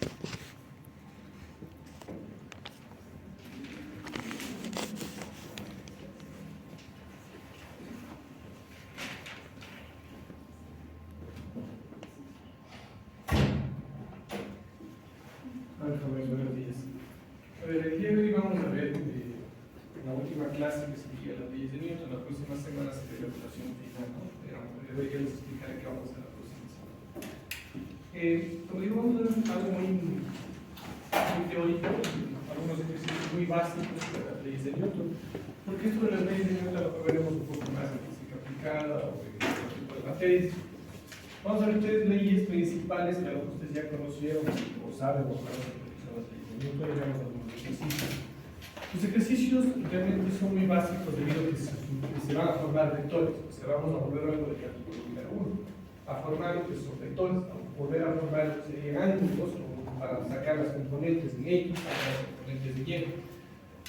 Buenos días. A ver, el día de hoy vamos a ver la última clase que sería las leyes de Newton. La próxima semana sería la votación final, ¿no? Pero hoy ya les explicaré qué vamos a hacer la próxima semana. Como digo, vamos a ver algo muy teórico, algunos ejercicios muy básicos de las leyes de Newton, porque esto de las leyes de Newton lo veremos un poco más en física aplicada o en otro tipo de materias. Vamos a ver tres leyes principales que a lo que ustedes ya conocieron o saben o conocen lo que son las leyes de Newton. Veamos algunos ejercicios. Los ejercicios realmente son muy básicos debido a que se van a formar vectores. O sea, vamos a volver algo de cálculo número 1, a formar lo que son vectores, a volver a formar lo que serían ángulos para sacar las componentes en X, sacar las componentes en Y.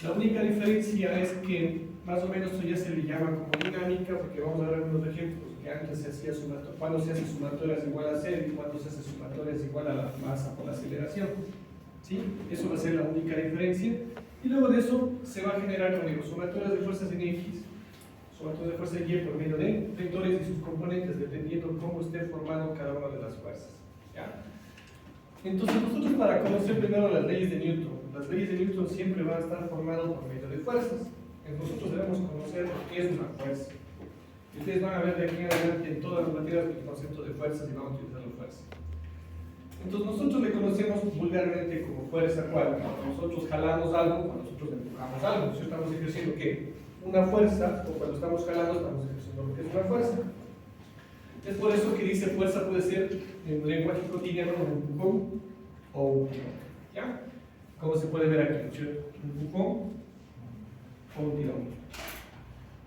La única diferencia es que más o menos esto ya se le llama como dinámica, porque vamos a ver algunos ejemplos que antes se hacía cuando se hace sumatoria es igual a 0 y cuando se hace sumatoria es igual a la masa por la aceleración. ¿Sí? Eso va a ser la única diferencia. Y luego de eso se va a generar, como digo, sumatorias de fuerzas en X, sumatorias de fuerza en Y por medio de vectores y sus componentes, dependiendo cómo esté formado cada una de las fuerzas. ¿Ya? Entonces nosotros, para conocer primero las leyes de Newton siempre van a estar formadas por medio de fuerzas. Nosotros debemos conocer lo que es una fuerza. Y ustedes van a ver de aquí en adelante en todas las materias el concepto de fuerzas y vamos a utilizar la fuerza. Entonces nosotros le conocemos vulgarmente como fuerza, ¿cuál? Cuando nosotros jalamos algo, cuando nosotros empujamos algo. Si estamos ejerciendo ¿qué? Una fuerza, o cuando estamos jalando estamos ejerciendo lo que es una fuerza. Es por eso que dice fuerza puede ser en un lenguaje cotidiano un empujón o un tirón. ¿Ya? Como se puede ver aquí, ¿no es cierto? Un empujón o un tirón.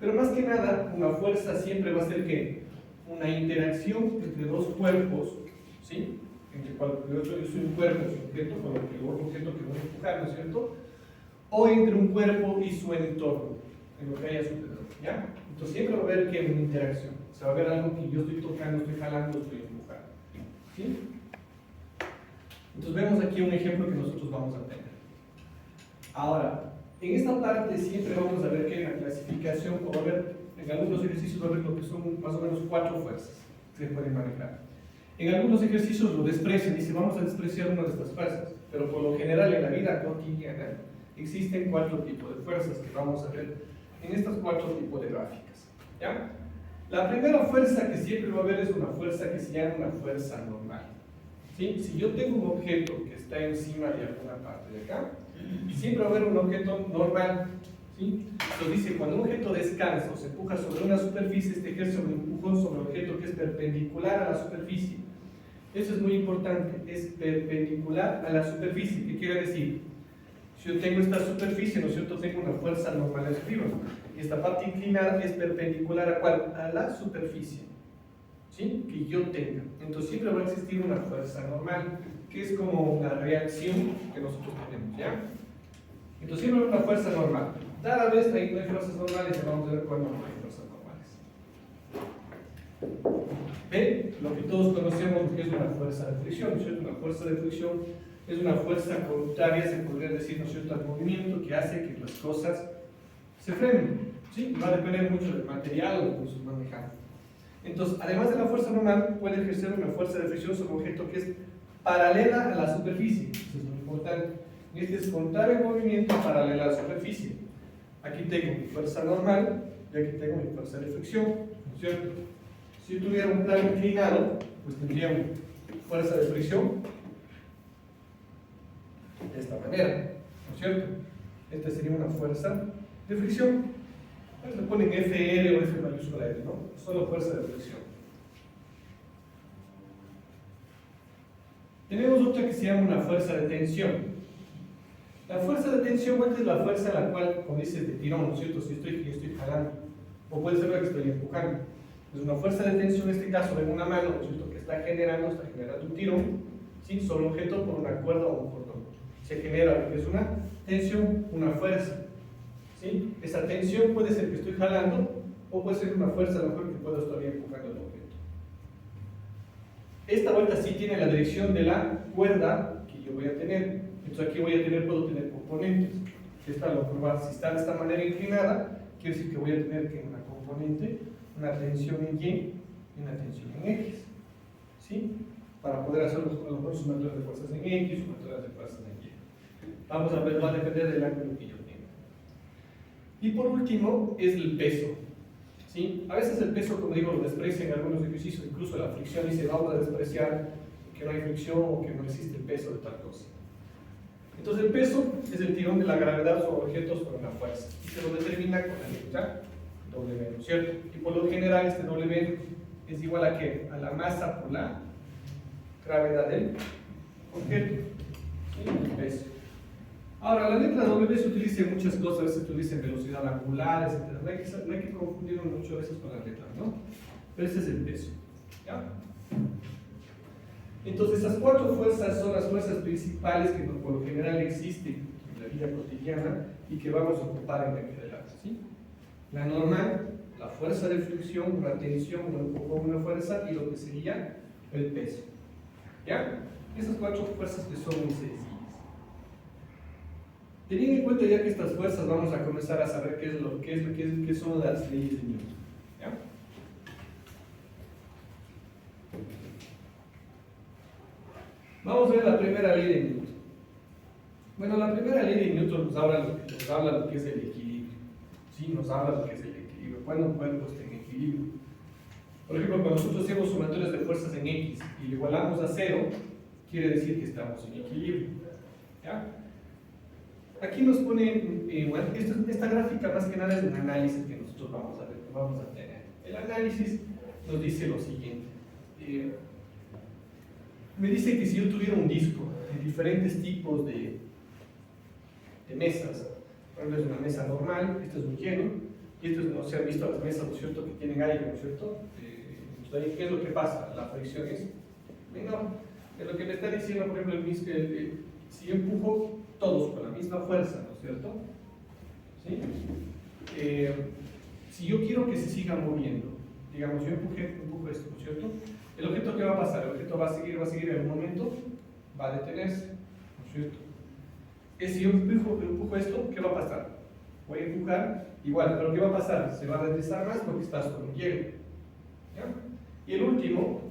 Pero más que nada, una fuerza siempre va a ser ¿qué? Una interacción entre dos cuerpos, ¿sí? Entre cual yo soy un cuerpo, un objeto, con el otro objeto que voy a empujar, ¿no es cierto? O entre un cuerpo y su entorno, en lo que haya sucedido, ¿ya? Entonces siempre va a haber ¿qué? Una interacción. Se va a ver algo que yo estoy tocando, estoy jalando, estoy empujando, ¿sí? Entonces vemos aquí un ejemplo que nosotros vamos a tener. Ahora, en esta parte siempre vamos a ver que en la clasificación, o va a ver, en algunos ejercicios va a ver lo que son más o menos 4 fuerzas que se pueden manejar. En algunos ejercicios lo desprecian, dice vamos a despreciar una de estas fuerzas, pero por lo general en la vida cotidiana existen 4 tipos de fuerzas que vamos a ver en estas 4 tipos de gráficas. ¿Ya? La primera fuerza que siempre va a haber es una fuerza que se llama una fuerza normal. ¿Sí? Si yo tengo un objeto que está encima de alguna parte de acá, siempre va a haber un objeto normal. ¿Sí? Entonces dice, cuando un objeto descansa o se empuja sobre una superficie, este ejerce un empujón sobre el objeto que es perpendicular a la superficie. Eso es muy importante, es perpendicular a la superficie. ¿Qué quiere decir? Si yo tengo esta superficie, ¿no es cierto? Tengo una fuerza normal hacia arriba. Y esta parte inclinada es perpendicular ¿a cuál? A la superficie, ¿sí? Que yo tenga. Entonces siempre va a existir una fuerza normal, que es como una reacción que nosotros tenemos, ¿ya? Entonces siempre hay una fuerza normal. Cada vez ahí no hay fuerzas normales, y vamos a ver cuándo no hay fuerzas normales. ¿Ven? Lo que todos conocemos que es una fuerza de fricción, ¿no es cierto? Una fuerza de fricción es una fuerza contraria, se podría decir, ¿no es cierto?, al movimiento que hace que las cosas se frenen, ¿sí? Va a depender mucho del material o cómo se maneja. Entonces, además de la fuerza normal, puede ejercer una fuerza de fricción sobre un objeto que es paralela a la superficie. Eso es lo importante. Este es contrario al movimiento, paralela a la superficie. Aquí tengo mi fuerza normal y aquí tengo mi fuerza de fricción, ¿no es cierto? Si yo tuviera un plano inclinado, pues tendría una fuerza de fricción de esta manera, ¿no es cierto? Esta sería una fuerza de fricción. Le ponen FR o F mayúscula L, ¿no? Solo fuerza de fricción. Tenemos otra que se llama una fuerza de tensión. La fuerza de tensión es la fuerza a la cual, como dice, de tirón, ¿no es cierto? Si estoy jalando, o puede ser la que estoy empujando. Es una fuerza de tensión, en este caso, de una mano, ¿no es cierto?, que está generando un tirón, ¿sí?, sobre un objeto por una cuerda o un cordón. Se genera lo que es una tensión, una fuerza. ¿Sí? Esa tensión puede ser que estoy jalando o puede ser una fuerza a lo mejor que puedo estar empujando el objeto. Esta vuelta sí tiene la dirección de la cuerda que yo voy a tener. Entonces aquí puedo tener componentes. Esta lo probar, si está de esta manera inclinada, quiere decir que voy a tener que una componente, una tensión en Y y una tensión en X. ¿Sí? Para poder hacer los sumatorios de fuerzas en X, sumatorios de fuerzas en Y. Vamos a ver, va a depender del ángulo que yo tenga. Y por último, es el peso. ¿Sí? A veces el peso, como digo, lo desprecian en algunos ejercicios, incluso la fricción dice vamos a despreciar que no hay fricción o que no existe el peso de tal cosa. Entonces el peso es el tirón de la gravedad sobre objetos con una fuerza y se lo determina con la letra W, ¿no es cierto? Y por lo general este W es igual a ¿qué? A la masa por la gravedad del objeto, ¿sí? El peso. Ahora, la letra W se utiliza en muchas cosas, a veces se utiliza en velocidad angular, etc. No hay que confundirlo muchas veces con las letras, ¿no? Pero ese es el peso, ¿ya? Entonces, esas cuatro fuerzas son las fuerzas principales que por lo general existen en la vida cotidiana y que vamos a ocupar en la vida del arte, ¿sí? La normal, la fuerza de fricción, una tensión, un empujón, una fuerza y lo que sería el peso, ¿ya? Esas cuatro fuerzas que son muy sencillas. Teniendo en cuenta ya que estas fuerzas vamos a comenzar a saber qué son las leyes de Newton, ¿ya? Vamos a ver la primera ley de Newton. Bueno, la primera ley de Newton nos habla de lo que es el equilibrio. Sí, nos habla de lo que es el equilibrio. Cuando un cuerpo está en equilibrio. Por ejemplo, cuando nosotros hacemos sumatorios de fuerzas en X y lo igualamos a 0, quiere decir que estamos en equilibrio. ¿Ya? Aquí nos pone, bueno, esta gráfica más que nada es un análisis que nosotros vamos a tener. El análisis nos dice lo siguiente. Me dice que si yo tuviera un disco de diferentes tipos de mesas, por ejemplo, es una mesa normal, esto es un hielo, y esto es, no se han visto las mesas, ¿no es cierto?, que tienen aire, ¿no es cierto? Entonces, ¿qué es lo que pasa? La fricción es menor. Es lo que me está diciendo, por ejemplo, si yo empujo todos con la misma fuerza, ¿no es cierto? ¿Sí? Si yo quiero que se siga moviendo, digamos, yo empujo esto, ¿no es cierto? El objeto, ¿qué va a pasar? El objeto va a seguir en un momento, va a detenerse, ¿no es cierto? Si yo empujo esto, ¿qué va a pasar? Voy a empujar igual, pero ¿qué va a pasar? Se va a deslizar más porque está sobre un hielo, ¿ya? Y el último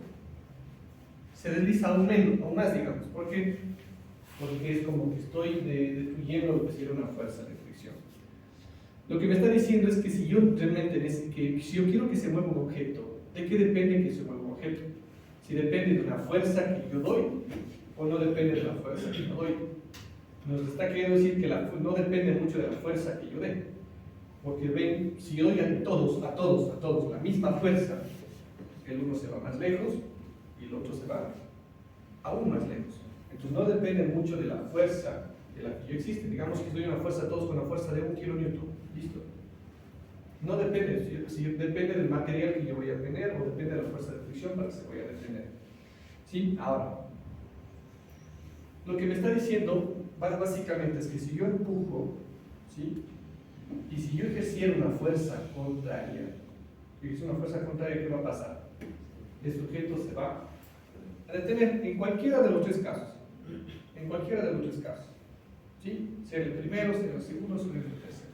se desliza aún más, digamos, porque es como que estoy destruyendo lo que sería una fuerza de fricción. Lo que me está diciendo es que si yo realmente si yo quiero que se mueva un objeto, ¿de qué depende que se mueva un objeto? Si depende de una fuerza que yo doy o no depende de la fuerza que yo doy. Nos está queriendo decir que no depende mucho de la fuerza que yo dé. Porque ven, si yo doy a todos la misma fuerza, el uno se va más lejos y el otro se va aún más lejos. Entonces no depende mucho de la fuerza de la que yo existe. Digamos que doy una fuerza a todos con una fuerza de 1 kilonewton. Listo. No depende, si depende del material que yo voy a tener o depende de la fuerza de fricción para que se vaya a detener. ¿Sí? Ahora, lo que me está diciendo básicamente es que si yo empujo, ¿sí?, y si yo ejerciera una fuerza contraria, ¿qué va a pasar? Este objeto se va a detener en cualquiera de los tres casos. En cualquiera de los tres casos. ¿Sí? Sea el primero, sea el segundo, sea el tercero.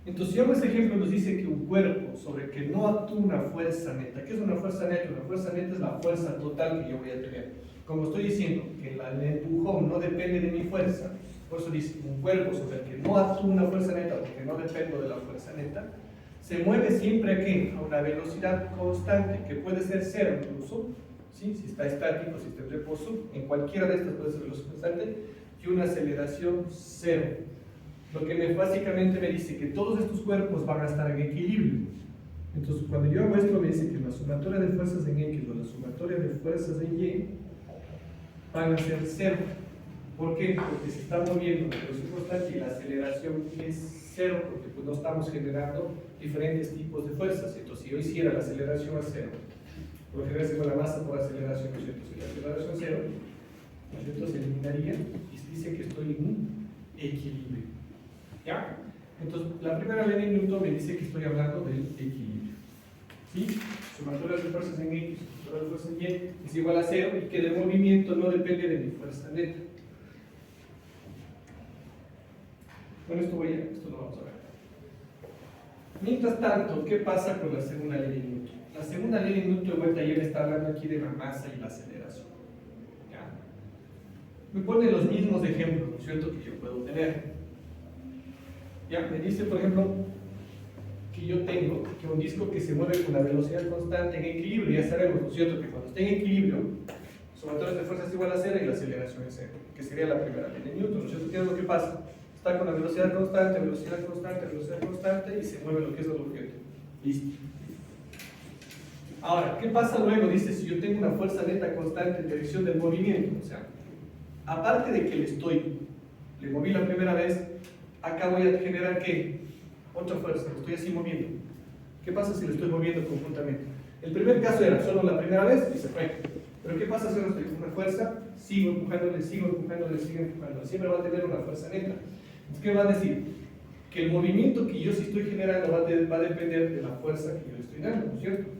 Entonces, si ese ejemplo nos dice que un cuerpo sobre el que no actúa una fuerza neta, ¿qué es una fuerza neta? Una fuerza neta es la fuerza total que yo voy a tener. Como estoy diciendo que el empujón no depende de mi fuerza, por eso dice un cuerpo sobre el que no actúa una fuerza neta, porque no dependo de la fuerza neta, se mueve siempre aquí a una velocidad constante, que puede ser cero incluso, ¿sí? Si está estático, si está en reposo, en cualquiera de estas puede ser velocidad constante, y una aceleración cero. Lo que básicamente me dice que todos estos cuerpos van a estar en equilibrio. Entonces, cuando yo hago esto, me dice que la sumatoria de fuerzas en X o la sumatoria de fuerzas en Y van a ser cero. ¿Por qué? Porque se está moviendo a velocidad constante y la aceleración es cero, porque pues, no estamos generando diferentes tipos de fuerzas. Entonces, si yo hiciera la aceleración a cero, por lo general se llama la masa por aceleración, ¿no es cierto? Si la aceleración es cero, ¿no es cierto?, se eliminaría y se dice que estoy en un equilibrio. ¿Ya? Entonces, la primera ley de Newton me dice que estoy hablando del equilibrio. ¿sí? Sumatoria de fuerzas en X, sumatoria de fuerzas en Y es igual a 0 y que el movimiento no depende de mi fuerza neta. Bueno, esto lo vamos a ver. Mientras tanto, ¿qué pasa con la segunda ley de Newton? La segunda ley de Newton de vuelta ya me está hablando aquí de la masa y la aceleración. ¿Ya? Me pone los mismos ejemplos, ¿no es cierto?, que yo puedo tener. ¿Ya? Me dice, por ejemplo, que yo tengo que un disco que se mueve con la velocidad constante en equilibrio. Ya sabemos, ¿no es cierto?, que cuando esté en equilibrio, sumatoria de fuerzas es igual a 0 y la aceleración es 0, que sería la primera ley de Newton, ¿no es cierto? ¿Qué es lo que pasa? Está con la velocidad constante, velocidad constante, velocidad constante y se mueve lo que es el objeto. Listo. Ahora, ¿qué pasa luego? Dice, si yo tengo una fuerza neta constante en dirección del movimiento, o sea, aparte de que le moví la primera vez, acá voy a generar ¿qué? Otra fuerza, lo estoy así moviendo. ¿Qué pasa si lo estoy moviendo conjuntamente? El primer caso era solo la primera vez y se fue. Pero ¿qué pasa si ahora estoy con una fuerza? Sigo empujándole, sigo empujándole, sigo empujándole. Siempre va a tener una fuerza neta. Entonces, ¿qué va a decir? Que el movimiento que yo sí estoy generando va a depender de la fuerza que yo le estoy dando, ¿no es cierto?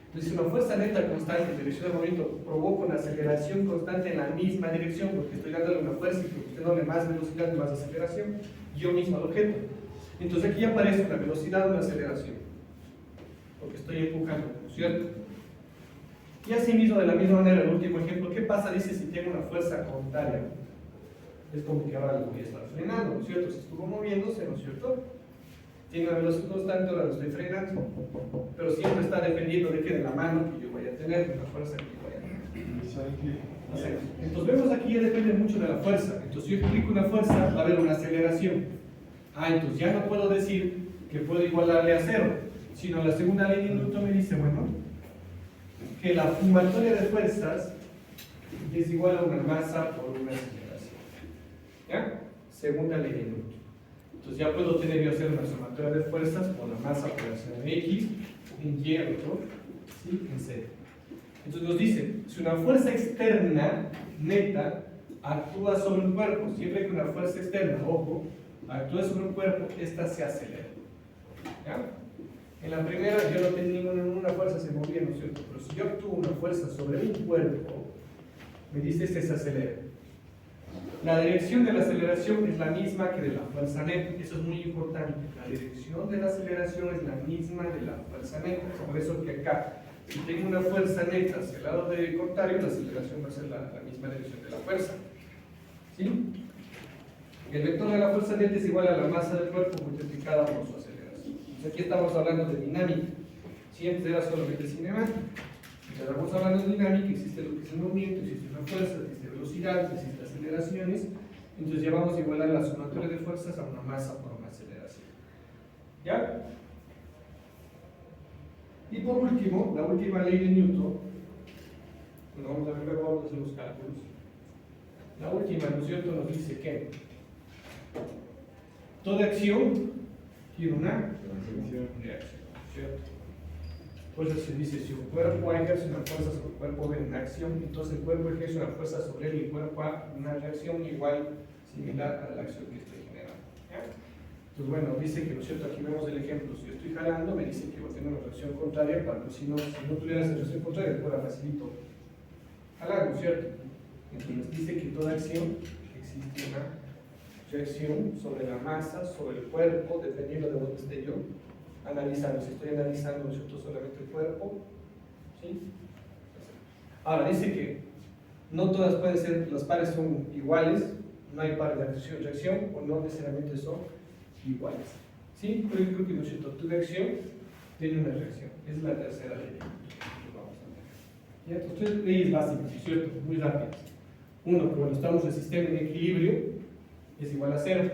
Entonces, si una fuerza neta constante en dirección del movimiento provoca una aceleración constante en la misma dirección, porque estoy dándole una fuerza y porque estoy dándole más velocidad y más aceleración, yo mismo al objeto. Entonces aquí aparece una velocidad, una aceleración, porque estoy empujando, ¿no es cierto? Y asimismo, de la misma manera, el último ejemplo, ¿qué pasa? Dice si tengo una fuerza contraria. Es como que ahora lo voy a estar frenando, ¿no es cierto? Se estuvo moviéndose, ¿no es cierto? Tiene una velocidad constante, ahora lo estoy frenando, pero siempre está dependiendo de qué, de la mano que yo voy a tener, de la fuerza que yo voy a tener. Entonces vemos aquí ya depende mucho de la fuerza. Entonces yo explico una fuerza, va a haber una aceleración. Entonces ya no puedo decir que puedo igualarle a 0, sino la segunda ley de Newton me dice, bueno, que la sumatoria de fuerzas es igual a una masa por una aceleración. ¿Ya? Segunda ley de Newton. Entonces ya puedo tener yo hacer una sumatoria de fuerzas por la masa por la aceleración en X, en Y, otro, ¿sí? En Z. Entonces nos dice, si una fuerza externa neta actúa sobre un cuerpo, siempre que una fuerza externa, ojo, actúa sobre un cuerpo, esta se acelera. ¿Ya? En la primera yo no tenía ninguna fuerza, se movía, ¿no es cierto? Pero si yo actúo una fuerza sobre un cuerpo, me dice este se acelera. La dirección de la aceleración es la misma que de la fuerza neta. Eso es muy importante. La dirección de la aceleración es la misma de la fuerza neta. Por eso que acá, si tengo una fuerza neta hacia el lado de contrario, la aceleración va a ser la misma dirección de la fuerza. ¿Sí? El vector de la fuerza neta es igual a la masa del cuerpo multiplicada por su aceleración. Entonces aquí estamos hablando de dinámica. Si antes era solamente cinemática. Estamos hablando de dinámica, existe lo que es el movimiento, existe una fuerza, existe velocidad, existe aceleraciones. Entonces ya vamos a igualar la sumatoria de fuerzas a una masa por una aceleración. ¿Ya? Y por último, la última ley de Newton. Bueno, vamos a ver luego, vamos a hacer los cálculos. La última, ¿no es cierto?, nos dice que toda acción tiene una reacción, ¿cierto? Pues se dice, si un cuerpo A ejerce una fuerza sobre el cuerpo B en una acción, entonces el cuerpo ejerce una fuerza sobre él y el cuerpo A una reacción igual, similar a la acción que estoy generando. ¿Ya? Entonces, bueno, dice que, ¿no es cierto?, aquí vemos el ejemplo, si yo estoy jalando, me dice que voy a tener una reacción contraria, para que si no tuviera esa reacción contraria, fuera facilito jalar, ¿no es cierto? Entonces dice que toda acción existe una reacción sobre la masa, sobre el cuerpo, dependiendo de dónde esté yo analizando. Si estoy analizando, ¿no es cierto?, solamente el cuerpo, ¿sí? Ahora, dice que no todas pueden ser, las pares son iguales, no hay pares de reacción, o no necesariamente son iguales, ¿sí? Pero yo creo que, ¿no es cierto?, tu reacción tiene una reacción, es la tercera ley. Vamos a ver. ¿Ya? Entonces, tres leyes básicas, ¿no es cierto?, muy rápidas. Uno, que cuando estamos en el sistema en equilibrio, es igual a 0.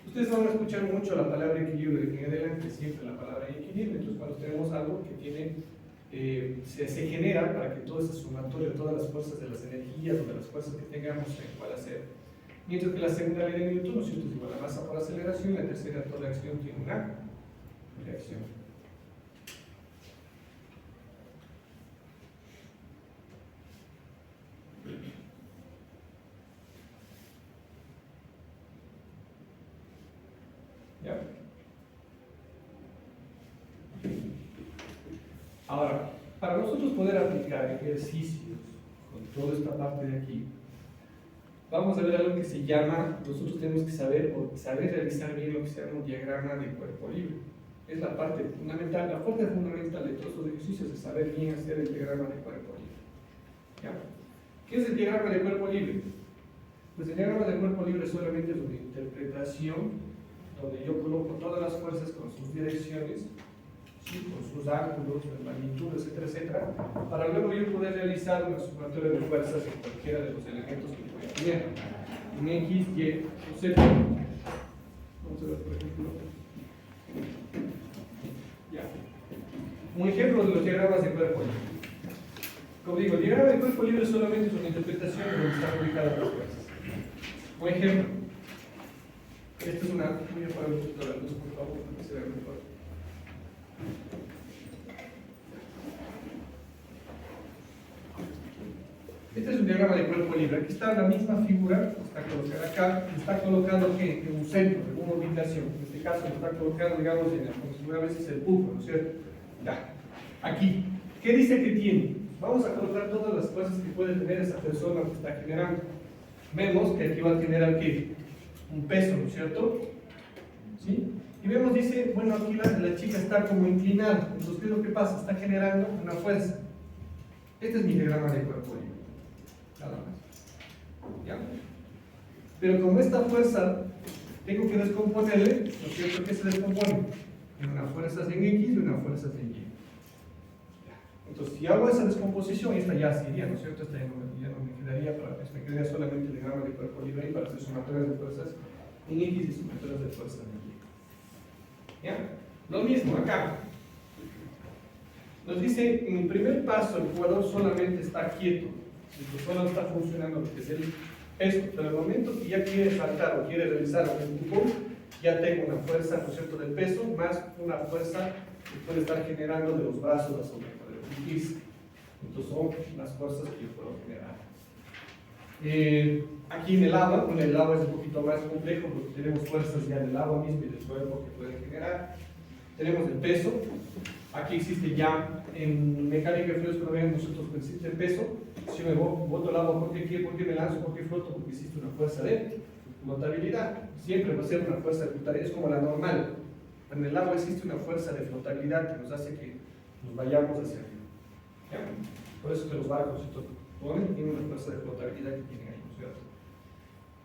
Ustedes van a escuchar mucho la palabra equilibrio de aquí en adelante, siempre la palabra equilibrio. Entonces, cuando tenemos algo que tiene, se genera para que todo ese sumatorio, todas las fuerzas de las energías o de las fuerzas que tengamos sea igual a 0. Mientras que la segunda ley de Newton, ¿no es cierto?, es igual a masa por aceleración, la tercera, toda acción tiene una reacción. ¿Ya? Ahora, para nosotros poder aplicar ejercicios con toda esta parte de aquí, vamos a ver algo que se llama, nosotros tenemos que saber realizar bien lo que se llama un diagrama de cuerpo libre. Es la parte fundamental, la parte fundamental de todos los ejercicios es saber bien hacer el diagrama de cuerpo libre. ¿Ya? ¿Qué es el diagrama de cuerpo libre? Pues el diagrama de cuerpo libre solamente es una interpretación donde yo coloco todas las fuerzas con sus direcciones, ¿sí? Con sus ángulos, magnitudes, etcétera, etcétera, para luego yo poder realizar una sumatoria de fuerzas en cualquiera de los elementos que voy a tener. En X, Y o Z. Vamos a ver, por ejemplo. Ya. Un ejemplo de los diagramas de cuerpo libre. Como digo, el diagrama de cuerpo libre solamente es una interpretación de donde están ubicadas las fuerzas. Un ejemplo. Esto es una. Voy a apagar un poquito la luz, por favor, para que se vea mejor. Este es un diagrama de cuerpo libre. Aquí está la misma figura, está colocada acá, está colocado ¿qué? En un centro, en una ubicación. En este caso está colocado, digamos, como si fuera a veces el punto, ¿no es cierto? Ya. Aquí. ¿Qué dice que tiene? Vamos a colocar todas las fuerzas que puede tener esa persona que está generando. Vemos que aquí va a tener aquí un peso, ¿no es cierto? ¿Sí? Y vemos, dice, bueno, aquí la chica está como inclinada. Entonces, ¿qué es lo que pasa? Está generando una fuerza. Este es mi diagrama de cuerpo libre. Nada más. ¿Ya? Pero como esta fuerza tengo que descomponerle, ¿no es cierto? ¿Qué se descompone? En unas fuerzas en X y unas fuerzas en Y. Entonces, si hago esa descomposición, esta ya sería, ¿no es cierto? Esta ya no me quedaría, me quedaría solamente el diagrama de cuerpo libre ahí para hacer sumatorias de fuerzas en X y sumatorias de fuerzas en Y. ¿Ya? Lo mismo acá. Nos dice, en el primer paso, el jugador solamente está quieto, solo está funcionando lo que es el peso, pero el momento que ya quiere saltar o quiere realizar un empujón, ya tengo una fuerza, ¿no es cierto?, del peso, más una fuerza que puede estar generando de los brazos a sobre poder dirigirse. Entonces son las fuerzas que yo puedo generar. Aquí en el agua, bueno, el agua es un poquito más complejo porque tenemos fuerzas ya del agua mismo y del cuerpo que pueden generar. Tenemos el peso. Aquí existe ya en mecánica de fluidos, cuando vean nosotros que existe el peso. Si me boto el agua, ¿por qué me lanzo? ¿Por qué floto? Porque existe una fuerza de flotabilidad. Siempre va a ser una fuerza de flotabilidad, es como la normal. En el agua existe una fuerza de flotabilidad que nos hace que nos vayamos hacia arriba. ¿Ya? Por eso que los barcos tienen una fuerza de flotabilidad que tienen ahí, ¿no es cierto?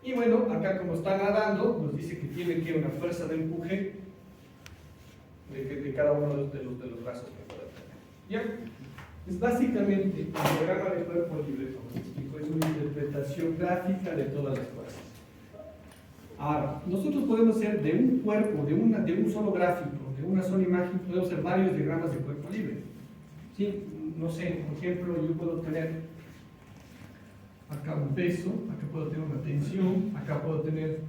Y bueno, acá como está nadando, nos dice que tiene que una fuerza de empuje de cada uno de los brazos que pueda tener. ¿Ya? Es básicamente el diagrama de cuerpo libre, como les explico, es una interpretación gráfica de todas las fuerzas. Ahora, nosotros podemos hacer de un cuerpo, de un solo gráfico, de una sola imagen, podemos hacer varios diagramas de cuerpo libre. ¿Sí? No sé, por ejemplo, yo puedo tener acá un peso, acá puedo tener una tensión, acá puedo tener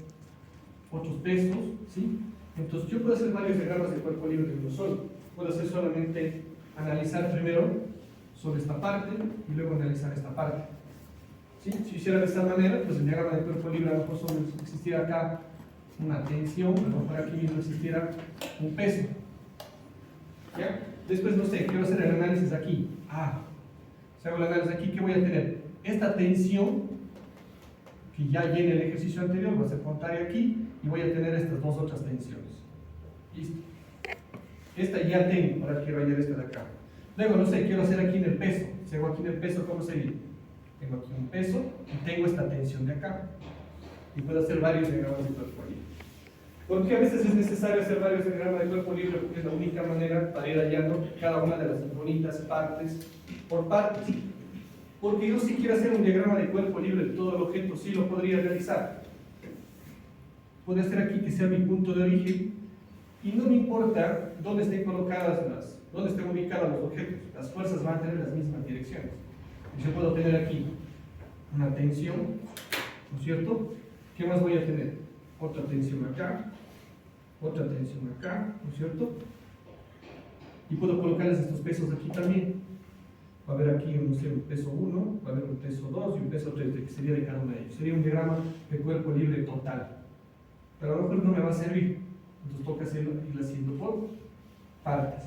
otros pesos, ¿sí? Entonces yo puedo hacer varios diagramas de cuerpo libre de uno solo. Puedo hacer solamente analizar primero sobre esta parte y luego analizar esta parte. ¿Sí? Si hiciera de esta manera, pues el diagrama de cuerpo libre a lo mejor solo existiera acá una tensión, a lo mejor aquí mismo existiera un peso. ¿Ya? Después, no sé, quiero hacer el análisis aquí. Si hago el análisis aquí, ¿qué voy a tener? Esta tensión, que ya llene el ejercicio anterior, va a ser contraria aquí, y voy a tener estas dos otras tensiones. ¿Listo? Esta ya tengo, ahora quiero hallar esta de acá. Luego, no sé, quiero hacer aquí en el peso. Si hago aquí en el peso, ¿cómo sería? Tengo aquí un peso y tengo esta tensión de acá. Y puedo hacer varios diagramas de cuerpo libre. ¿Por qué a veces es necesario hacer varios diagramas de cuerpo libre? Porque es la única manera para ir hallando cada una de las bonitas partes por partes. Porque yo si quiero hacer un diagrama de cuerpo libre de todo el objeto, sí lo podría realizar. Puede ser aquí que sea mi punto de origen y no me importa dónde estén colocadas dónde estén ubicados los objetos. Las fuerzas van a tener las mismas direcciones. Yo puedo tener aquí una tensión, ¿no es cierto? ¿Qué más voy a tener? Otra tensión acá, otra tensión acá, ¿no es cierto? Y puedo colocarles estos pesos aquí también. Va a haber aquí no sé, un peso 1, va a haber un peso 2 y un peso 3, que sería de cada uno de ellos. Sería un diagrama de cuerpo libre total. Pero a lo mejor no me va a servir. Entonces toca irlo haciendo por partes.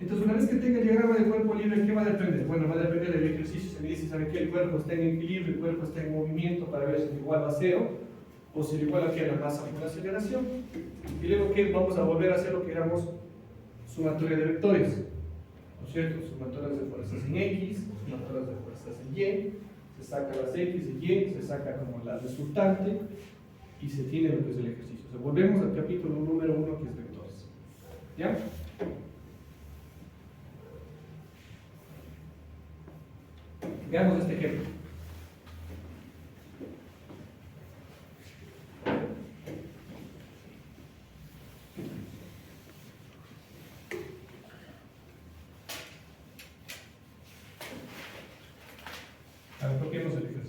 Entonces, una vez que tenga el diagrama de cuerpo libre, ¿qué va a depender? Bueno, va a depender del ejercicio. Se me dice, ¿sabe qué? El cuerpo está en equilibrio, el cuerpo está en movimiento para ver si es igual a cero o si es igual a que la masa por aceleración. Y luego, ¿qué? Vamos a volver a hacer lo que llamamos sumatoria de vectores, ¿no es cierto? Sumatorias de fuerzas en X, sumatorias de fuerzas en Y, se saca las X y Y, se saca como la resultante y se tiene lo que es el ejercicio. O sea, volvemos al capítulo número 1 que es vectores. ¿Ya? Veamos este ejemplo. A ver, toquemos el ejercicio.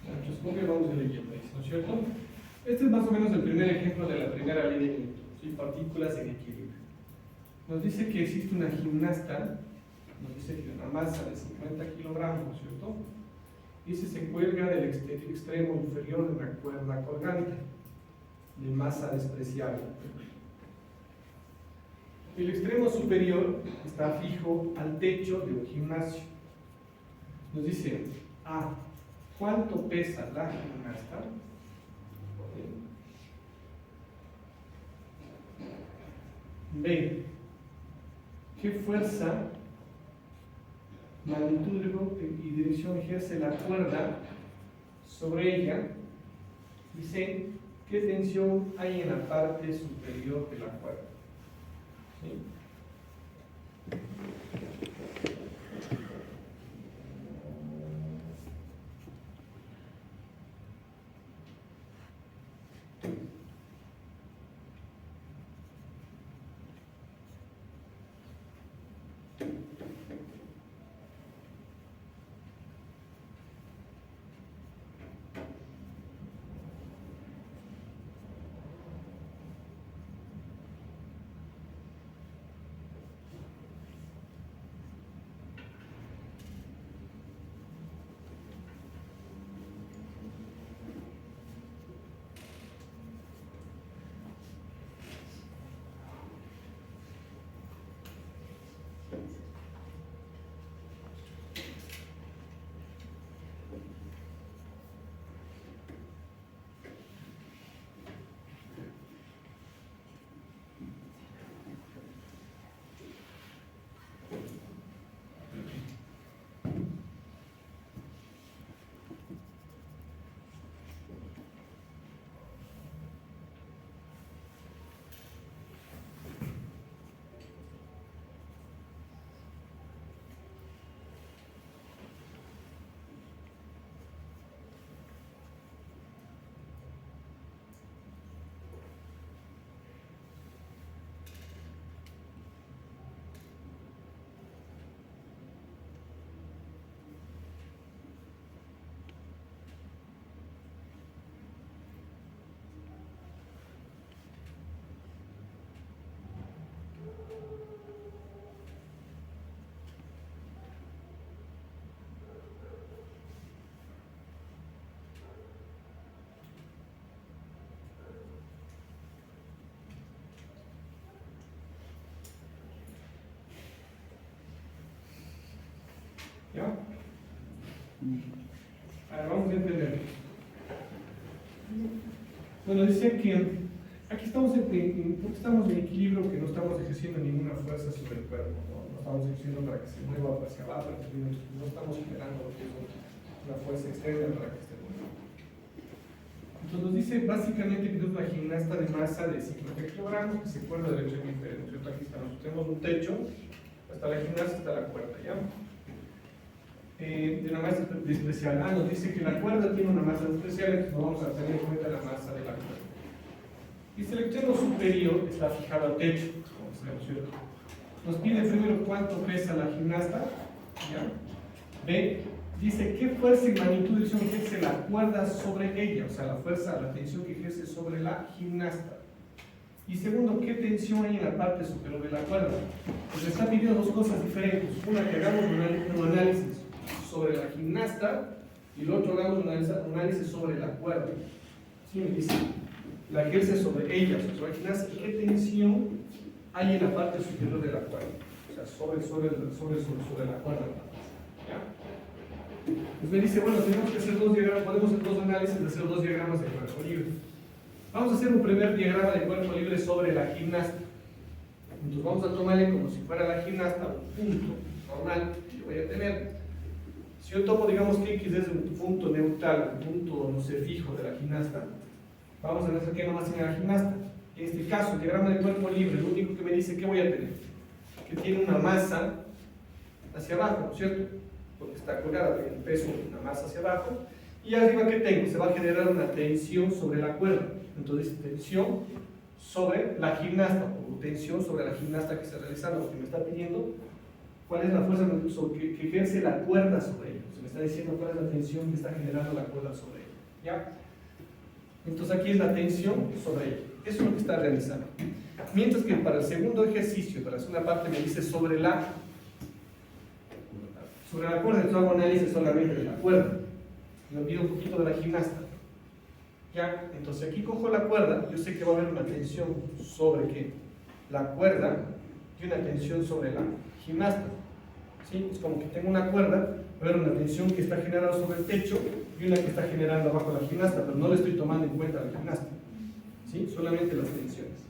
Entonces, ¿cómo que vamos a leyendo ahí, ¿no es cierto? Este es más o menos el primer ejemplo de la primera ley de Newton, ¿sí? Partículas en equilibrio. Nos dice que existe una gimnasta, nos dice que una masa de 50 kilogramos, ¿no es cierto? Y se cuelga del extremo inferior de una cuerda colgante de masa despreciable. El extremo superior está fijo al techo de un gimnasio. Nos dice, A, ¿cuánto pesa la gimnasta? B, ¿qué fuerza, magnitud y dirección ejerce la cuerda sobre ella? Y C, ¿qué tensión hay en la parte superior de la cuerda? ¿Sí? ¿Ya? Ahora vamos a entender. Bueno, dice que aquí estamos en equilibrio, que no estamos ejerciendo ninguna fuerza sobre el cuerpo, no estamos ejerciendo para que se mueva hacia abajo, no estamos generando lo que es una fuerza externa para que esté moviendo. Entonces nos dice básicamente que es una gimnasta de masa de 50 kilogramos que se cuerda del extremo inferior, ¿cierto? Aquí estamos, tenemos un techo, hasta la gimnasta, hasta la cuerda, ¿ya? De una masa especial. Nos dice que la cuerda tiene una masa especial, entonces vamos a tener en cuenta la masa de la cuerda. Y el extremo superior está fijado al techo, como sabemos, ¿cierto? Nos pide primero cuánto pesa la gimnasta, ¿ya? B, dice qué fuerza y magnitud de tensión ejerce la cuerda sobre ella, o sea, la fuerza, la tensión que ejerce sobre la gimnasta. Y segundo, ¿qué tensión hay en la parte superior de la cuerda? Pues me está pidiendo dos cosas diferentes. Una, que hagamos un análisis sobre la gimnasta y el otro, hagamos un análisis sobre la cuerda. ¿Sí? Me dice, la ejerce sobre ella, sobre la gimnasta, ¿qué tensión hay en la parte superior de la cuerda? O sea, sobre la cuerda. ¿Ya? Pues me dice, bueno, tenemos que hacer dos diagramas, podemos hacer dos análisis de hacer dos diagramas de cuerpo libre. Vamos a hacer un primer diagrama de cuerpo libre sobre la gimnasta. Entonces vamos a tomarle como si fuera la gimnasta un punto normal que yo voy a tener. Si yo tomo, digamos que X es un punto neutral, un punto, no sé, fijo de la gimnasta, vamos a ver qué nomás tiene la gimnasta. En este caso, el diagrama de cuerpo libre, lo único que me dice que voy a tener, que tiene una masa hacia abajo, ¿no es cierto? Porque está colgada, tiene el peso, una masa hacia abajo. Y arriba, ¿qué tengo? Se va a generar una tensión sobre la cuerda. Entonces, tensión sobre la gimnasta, o tensión sobre la gimnasta que está realizando, lo que me está pidiendo, cuál es la fuerza que ejerce la cuerda sobre ella. Se me está diciendo cuál es la tensión que está generando la cuerda sobre ella. ¿Ya? Entonces, aquí es la tensión sobre ella. Eso es lo que está realizando. Mientras que para el segundo ejercicio, para la segunda parte, me dice sobre la cuerda. Entonces, hago análisis solamente de la cuerda. Me olvido un poquito de la gimnasta. ¿Ya? Entonces aquí cojo la cuerda, yo sé que va a haber una tensión sobre ¿qué? La cuerda y una tensión sobre la gimnasta. ¿Sí? Es como que tengo una cuerda, va a haber una tensión que está generada sobre el techo y una que está generando abajo la gimnasta, pero no le estoy tomando en cuenta la gimnasta. ¿Sí? Solamente las tensiones.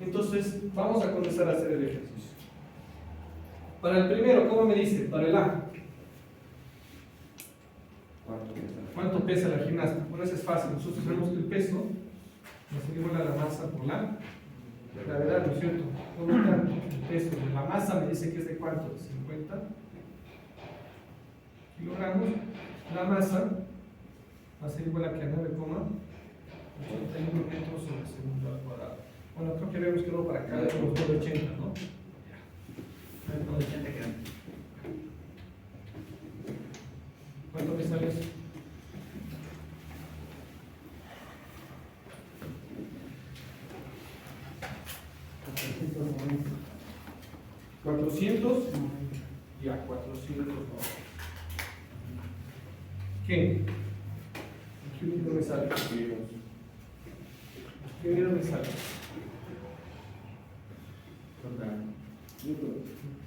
Entonces vamos a comenzar a hacer el ejercicio. Para el primero, ¿cómo me dice? Para el A. ¿Cuánto pesa la gimnasta? Bueno, eso es fácil. Nosotros sabemos que el peso nos igual a la masa por la gravedad, ¿no es cierto? ¿Cómo está el peso? La masa me dice que es de ¿cuánto? De 50 kilogramos. La masa va a ser igual a que a 9,81 metros sobre segundo al cuadrado. Bueno, creo que habíamos quedado para acá de los 980, ¿no? 980 quedan. ¿Cuánto me sale eso? ¿400? Ya, 400 no. ¿Qué? ¿Qué unidad me sale? ¿Qué unidad me sale?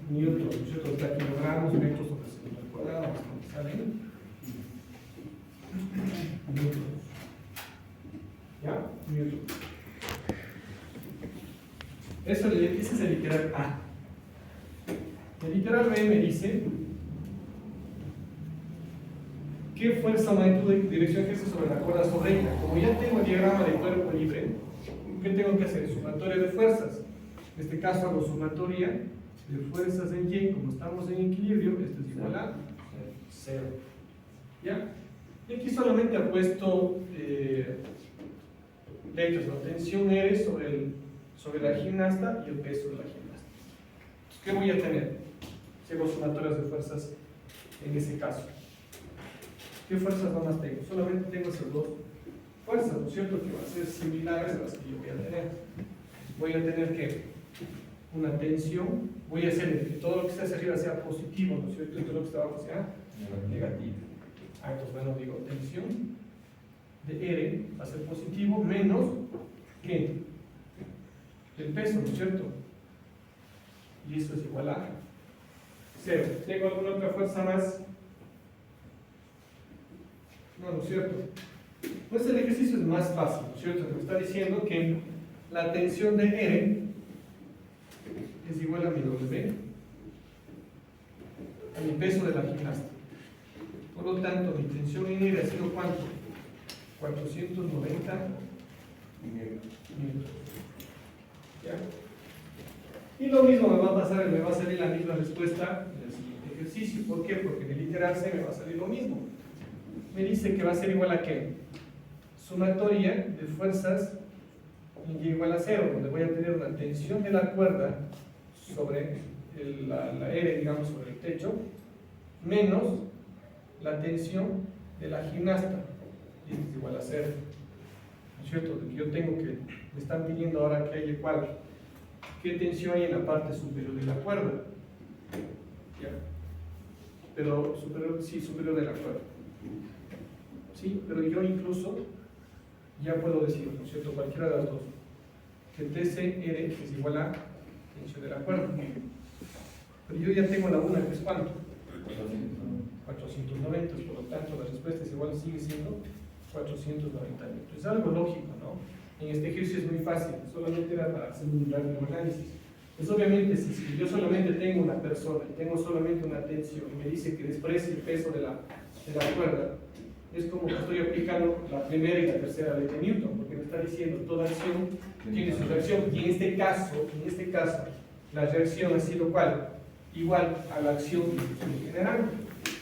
Newton, ¿cierto? Está kilogramos, metros sobre segundo al cuadrado, ¿me salen? Newton. ¿Ya? Newton. Ese es el literal A. El literal B me dice qué fuerza, magnitud y dirección ejerce sobre la cuerda sobre ella. Como ya tengo el diagrama de cuerpo libre, ¿qué tengo que hacer? Sumatoria de fuerzas. En este caso hago sumatoria de fuerzas en Y. Como estamos en equilibrio, esto es igual a 0. ¿Ya? Y aquí solamente ha puesto vectores, la tensión R sobre la gimnasta y el peso de la gimnasta. Entonces, ¿qué voy a tener? Si hago sumatorias de fuerzas en ese caso. ¿Qué fuerzas nomás tengo? Solamente tengo esas dos fuerzas, ¿no es cierto? Que van a ser similares a las que yo voy a tener. Voy a tener que una tensión, voy a hacer que todo lo que esté hacia arriba sea positivo, ¿no es cierto? Y todo lo que está abajo sea negativo. Entonces, bueno, digo, tensión de R va a ser positivo menos ¿qué? El peso, ¿no es cierto? Y eso es igual a 0. ¿Tengo alguna otra fuerza más? No, ¿no es cierto? Pues el ejercicio es más fácil, ¿no es cierto? Me está diciendo que la tensión de R es igual a mi W, a mi peso de la gimnasta. Por lo tanto, mi tensión en R ha sido ¿cuánto? 490 newtons. ¿Ya? Y lo mismo me va a pasar, me va a salir la misma respuesta en el siguiente ejercicio. ¿Por qué? Porque en el literal C me va a salir lo mismo. Me dice que va a ser igual a ¿qué? Sumatoria de fuerzas en Y igual a 0, donde voy a tener una tensión de la cuerda sobre la R, digamos, sobre el techo, menos la tensión de la gimnasta, y es igual a 0. ¿No es cierto? Yo tengo que, me están pidiendo ahora que haya igual. ¿Qué tensión hay en la parte superior de la cuerda? ¿Ya? Pero superior, sí, superior de la cuerda. Sí, pero yo incluso ya puedo decir, ¿no es cierto? Cualquiera de las dos. Que TCR es igual a tensión de la cuerda. Pero yo ya tengo la una, que es ¿cuánto? 490, por lo tanto la respuesta es igual, sigue siendo 490 metros. Es algo lógico, ¿no? En este ejercicio es muy fácil, solamente era para hacer un rápido análisis. Pues obviamente, si yo solamente tengo una persona y tengo solamente una tensión y me dice que desprecie el peso de la cuerda, es como que estoy aplicando la primera y la tercera ley de Newton, porque me está diciendo toda acción tiene su reacción, y en este caso, la reacción ha sido ¿cuál? Igual a la acción que estoy generando.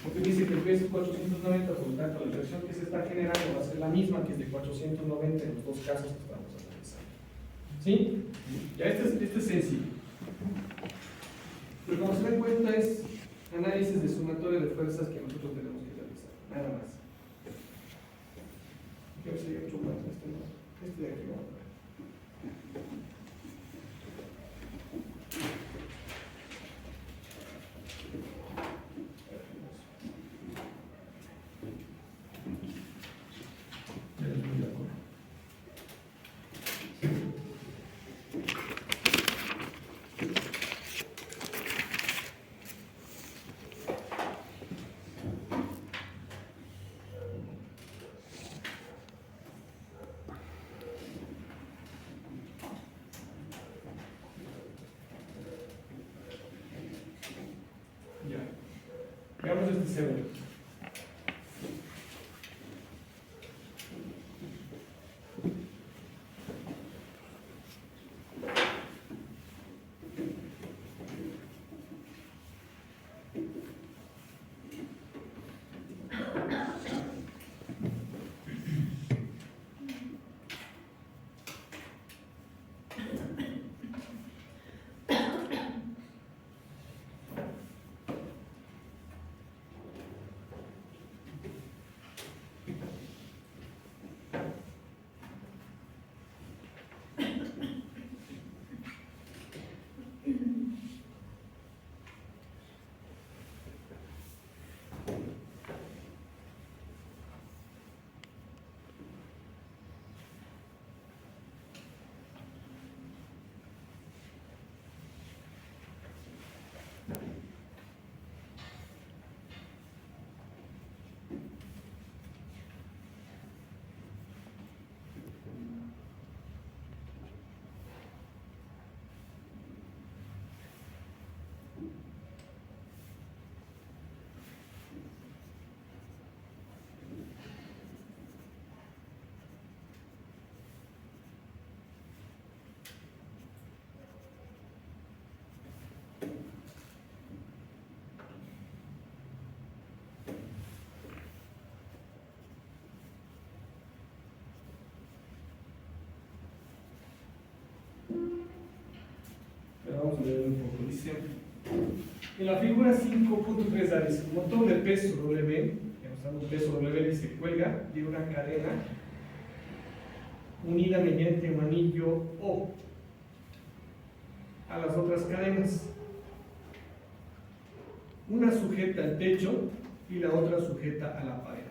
Porque dice que el peso es 490, por lo tanto la reacción que se está generando va a ser la misma, que es de 490 en los dos casos que estamos analizando. ¿Sí? Ya este es sencillo. Pero como se dan cuenta es análisis de sumatoria de fuerzas que nosotros tenemos que realizar. Nada más. Quiero seguir mucho más este de aquí. Vamos a ver. Veamos este segundo. Vamos a ver un poco. Dice, en la figura 5.3 dice, un motor de peso W, que nos da un peso W, dice, cuelga de una cadena unida mediante un anillo O a las otras cadenas. Una sujeta al techo y la otra sujeta a la pared.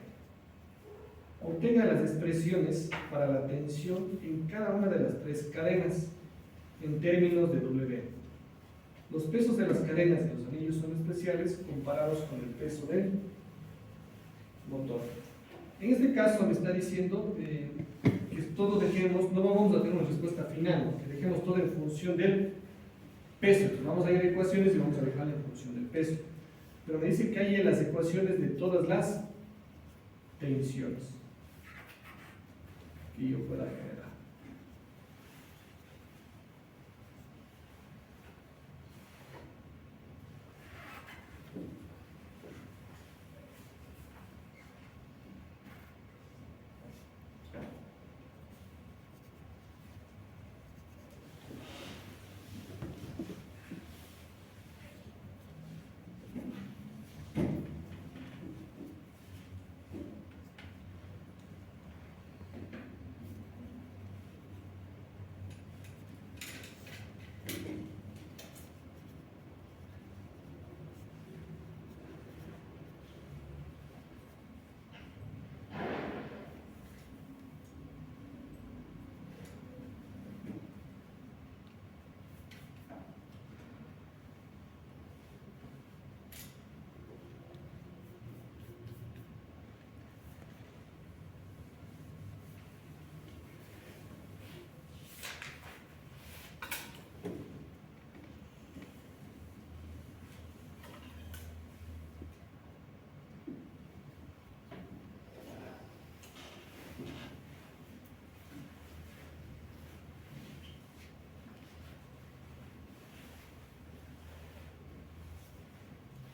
Obtenga las expresiones para la tensión en cada una de las tres cadenas en términos de W. Los pesos de las cadenas de los anillos son especiales comparados con el peso del motor. En este caso me está diciendo que todo dejemos, no vamos a tener una respuesta final, que dejemos todo en función del peso. Entonces vamos a ir a ecuaciones y vamos a dejarla en función del peso. Pero me dice que hay en las ecuaciones de todas las tensiones que yo pueda generar.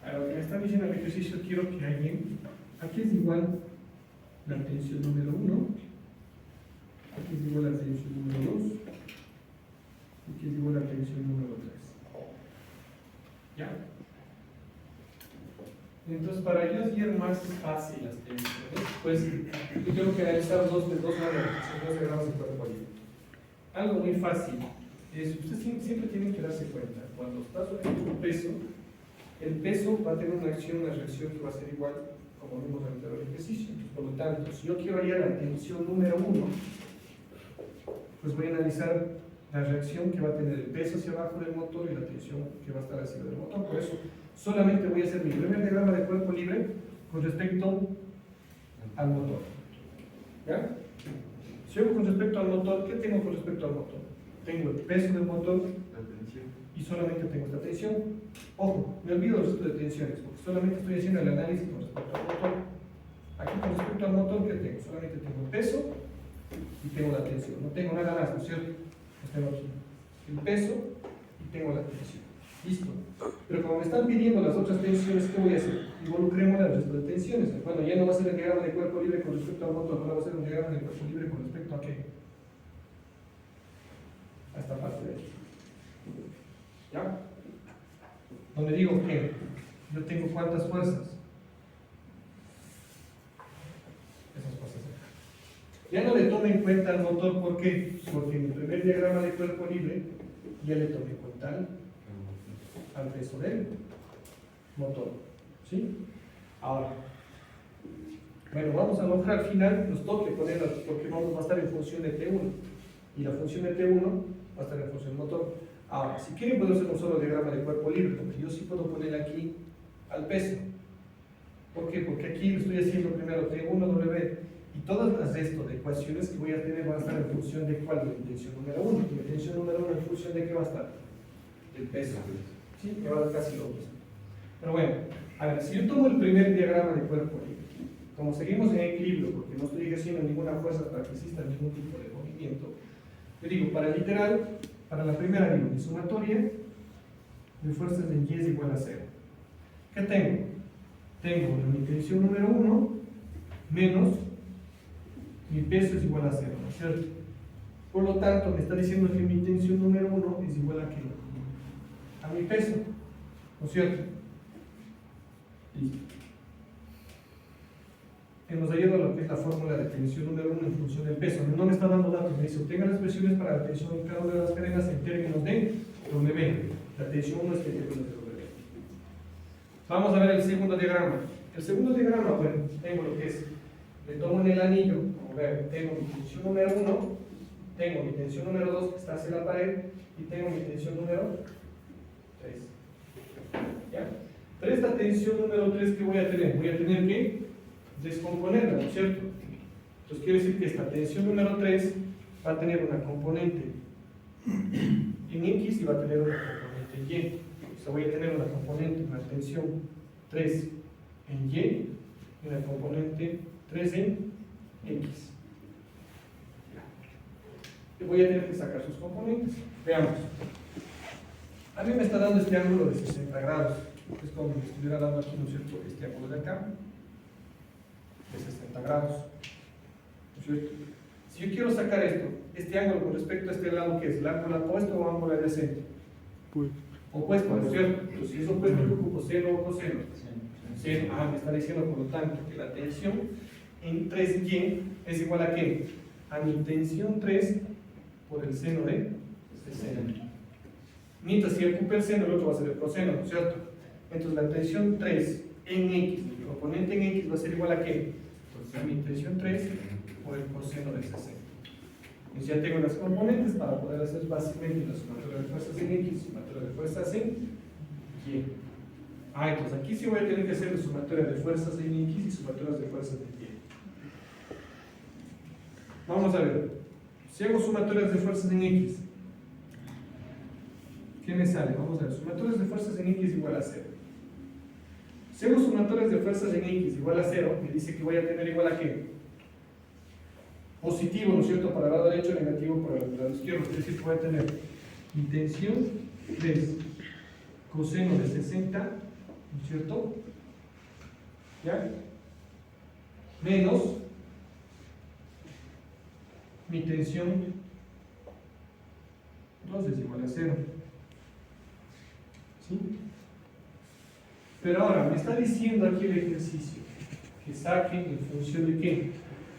A lo que me está diciendo el ejercicio, quiero que alguien, aquí es igual la tensión número 1, aquí es igual la tensión número 2, aquí es igual la tensión número 3. ¿Ya? Entonces, para yo hacer más fácil las tensiones, pues yo tengo que analizar dos maneras, dos diagramas de cuerpo libre. Algo muy fácil es, ustedes siempre tienen que darse cuenta, cuando está sometido un peso, el peso va a tener una acción, una reacción que va a ser igual como vimos en el anterior ejercicio. Entonces, por lo tanto, si yo quiero hallar la tensión número 1, pues voy a analizar la reacción que va a tener el peso hacia abajo del motor y la tensión que va a estar arriba del motor. Por eso, solamente voy a hacer mi primer diagrama de cuerpo libre con respecto al motor. ¿Ya? Si yo con respecto al motor, ¿qué tengo con respecto al motor? Tengo el peso del motor y solamente tengo esta tensión. Ojo, me olvido del resto de tensiones, porque solamente estoy haciendo el análisis con respecto al motor. Aquí con respecto al motor, ¿qué tengo? Solamente tengo el peso y tengo la tensión. No tengo nada más, ¿no es cierto? Pues tengo aquí el peso y tengo la tensión. Listo. Pero como me están pidiendo las otras tensiones, ¿qué voy a hacer? Involucremos el resto de tensiones. Bueno, ya no va a ser el diagrama de cuerpo libre con respecto al motor, ahora va a ser un diagrama de cuerpo libre con respecto a qué? A esta parte de aquí. ¿Ya? Donde digo que yo tengo cuántas fuerzas. Esas fuerzas acá. Ya no le tome en cuenta al motor, ¿por qué? Porque en el primer diagrama de cuerpo libre ya le tomé en cuenta al peso del motor. ¿Sí? Ahora, bueno, vamos a lograr al final, nos toque ponerla, porque va a estar en función de T1. Y la función de T1 va a estar en función del motor. Ahora, si quieren puedo hacer un solo diagrama de cuerpo libre, porque yo sí puedo poner aquí al peso. ¿Por qué? Porque aquí lo estoy haciendo primero T1W y todas las de ecuaciones que voy a tener van a estar en función de cuál, de mi tensión número 1. Y mi tensión número 1 en función de qué va a estar? Del peso. ¿Sí? Me va a dar casi lo mismo. Pero bueno, a ver, si yo tomo el primer diagrama de cuerpo libre, como seguimos en equilibrio, porque no estoy ejerciendo ninguna fuerza para que exista ningún tipo de movimiento, yo digo, para el literal, para la primera digo, mi sumatoria de fuerzas en Y es igual a 0. ¿Qué tengo? Tengo mi tensión número 1 menos mi peso es igual a 0, ¿no es cierto? Por lo tanto, me está diciendo que mi tensión número 1 es igual a ¿qué? A mi peso, ¿no es cierto? Listo. Hemos hallado lo que es la fórmula de tensión número 1 en función del peso. No me está dando datos, me dice obtenga las presiones para la tensión en cada una de las cadenas en términos de W. La tensión 1 es en términos de W. Vamos a ver el segundo diagrama. El segundo diagrama, bueno, tengo lo que es, le tomo en el anillo, como ven, tengo mi tensión número 1, tengo mi tensión número 2 que está hacia la pared y tengo mi tensión número 3. ¿Ya? Pero esta tensión número 3 que voy a tener que descomponerla, ¿no es cierto? Entonces quiere decir que esta tensión número 3 va a tener una componente en X y va a tener una componente en Y. O sea, voy a tener una componente, una tensión 3 en Y y una componente 3 en X. Y voy a tener que sacar sus componentes. Veamos. A mí me está dando este ángulo de 60 grados. Es como si me estuviera dando aquí, ¿no es cierto?, este ángulo de acá, de 60 grados. ¿No es cierto? Si yo quiero sacar este ángulo con respecto a este lado, ¿qué es? ¿El ángulo opuesto o ángulo adyacente? Opuesto, ¿no es cierto? Entonces, si es opuesto, ¿qué ocupo? ¿Seno o coseno? Seno. Ah, me está diciendo, por lo tanto, que la tensión en 3y es igual a ¿qué? A mi tensión 3 por el seno de seno. Mientras si ocupa el seno, el otro va a ser el coseno, ¿no es cierto? Entonces la tensión 3 en X, mi componente en X va a ser igual a ¿qué? Pues a mi tensión 3 por el coseno de 60. Entonces ya tengo las componentes para poder hacer fácilmente la sumatoria de fuerzas en X y sumatoria de fuerzas en Y. Ah, entonces aquí sí voy a tener que hacer la sumatoria de fuerzas en X y sumatorias de fuerzas en Y. Vamos a ver. Si hago sumatorias de fuerzas en X, ¿qué me sale? Vamos a ver. Sumatorias de fuerzas en X igual a 0. Si hago sumatorias de fuerzas en X igual a 0, me dice que voy a tener igual a ¿qué? Positivo, ¿no es cierto?, para el lado derecho, negativo para el lado izquierdo. Es decir, que voy a tener mi tensión 3 coseno de 60, ¿no es cierto? ¿Ya? Menos mi tensión 2 es igual a 0. ¿Sí? Pero ahora, me está diciendo aquí el ejercicio que saque en función de ¿qué?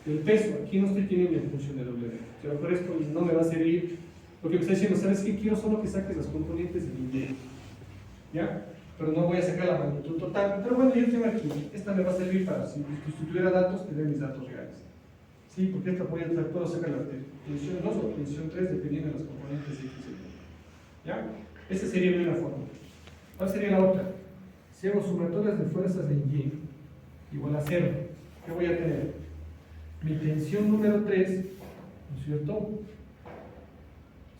El peso. Aquí no estoy teniendo en función de W. Pero por esto no me va a servir. Lo que me está diciendo, ¿sabes qué? Quiero solo que saques las componentes del Y. ¿Ya? Pero no voy a sacar la magnitud total. Pero bueno, yo tengo aquí. Esta me va a servir para, si tuviera datos, tener mis datos reales. ¿Sí? Porque esta puedo sacar la tensión 2 o tensión 3 dependiendo de las componentes X y Y. ¿Ya? Esa sería una forma. ¿Cuál sería la otra? Si hago sumatorias de fuerzas en Y igual a 0, ¿qué voy a tener? Mi tensión número 3, ¿no es cierto?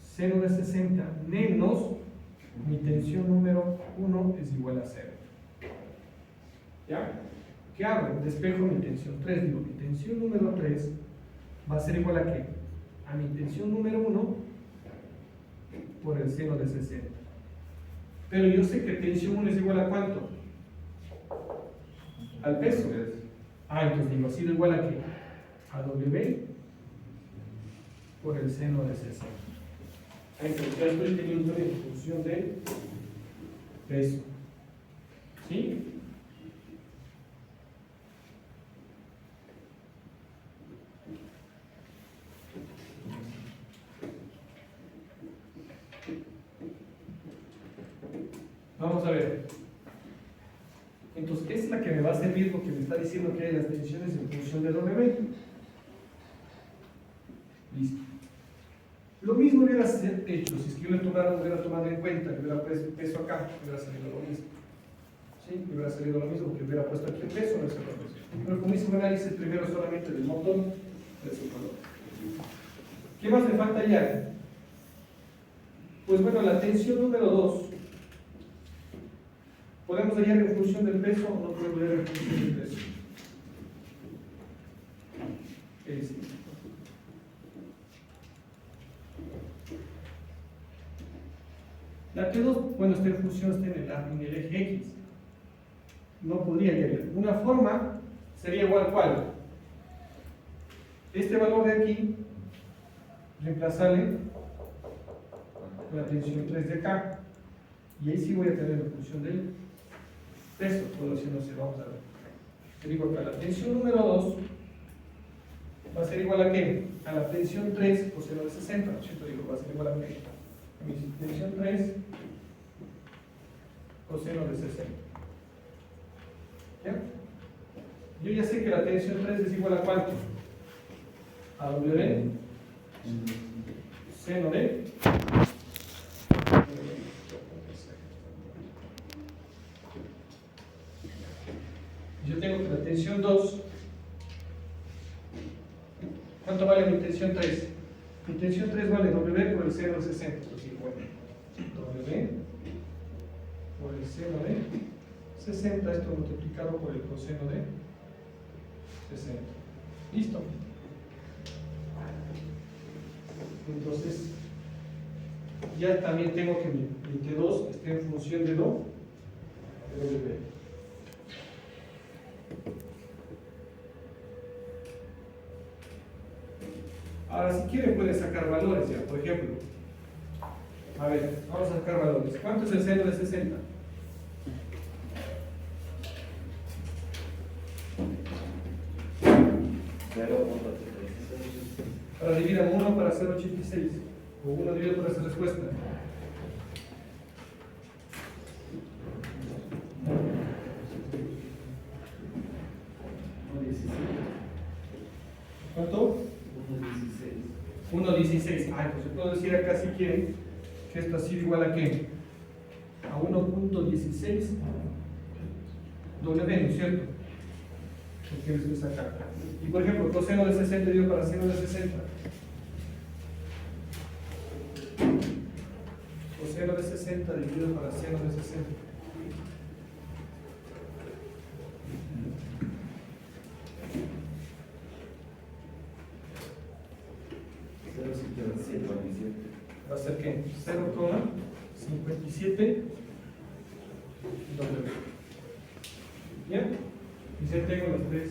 Seno de 60 menos mi tensión número 1 es igual a 0. ¿Ya? ¿Qué hago? Despejo mi tensión 3. Digo, mi tensión número 3 va a ser igual a ¿qué? A mi tensión número 1 por el seno de 60. Pero yo sé que tensión 1 es igual a ¿cuánto? Al peso. Ah, entonces digo, ha sido igual a ¿qué? A W por el seno de 60. Entonces ya estoy teniendo en función de peso. ¿Sí? Vamos a ver. Entonces, es la que me va a servir porque me está diciendo que hay las tensiones en función de W. Listo. Lo mismo hubiera hecho si es que yo hubiera tomado en cuenta que hubiera puesto peso acá, hubiera salido lo mismo. ¿Sí? Hubiera salido lo mismo porque hubiera puesto aquí el peso, no es lo mismo. Pero como hice un análisis primero solamente del motor, de su color. ¿Qué más me falta ya? Pues bueno, la tensión número 2. ¿Podemos hallar en función del peso o no podemos hallar en función del peso? La T2, bueno, está en función, está en el eje X. No podría hallar. Una forma sería igual ¿cuál? Este valor de aquí, reemplazarle la tensión 3 de acá. Y ahí sí voy a tener la función del peso, todo haciéndose, vamos a ver. Te digo que la tensión número 2 va a ser igual a ¿qué? A la tensión 3 coseno de 60, ¿no es cierto? Digo, va a ser igual a ¿qué? A mi tensión 3 coseno de 60. ¿Ya? Yo ya sé que la tensión 3 es igual a ¿cuánto? A W seno de Yo tengo que la tensión 2, ¿cuánto vale mi tensión 3? Mi tensión 3 vale W por el seno de 60, entonces bueno, W por el seno de 60, esto multiplicado por el coseno de 60. ¿Listo? Entonces, ya también tengo que mi T2 esté en función de W. Ahora, si quiere puede sacar valores ya, por ejemplo. A ver, vamos a sacar valores. ¿Cuánto es el seno de 60? Ahora dividan 1 para hacer 86. O 1 dividido por esa respuesta. ¿Cuánto? 1,16. Ah, entonces puedo decir acá si quieren que esto ha sido igual a ¿qué? A 1,16 W, ¿no es cierto? Porque esto es acá. Y por ejemplo, coseno de 60 dividido para seno de 60. Coseno de 60 dividido para seno de 60. Va a ser ¿qué? 0,57 W. ¿Bien? Y ya tengo las tres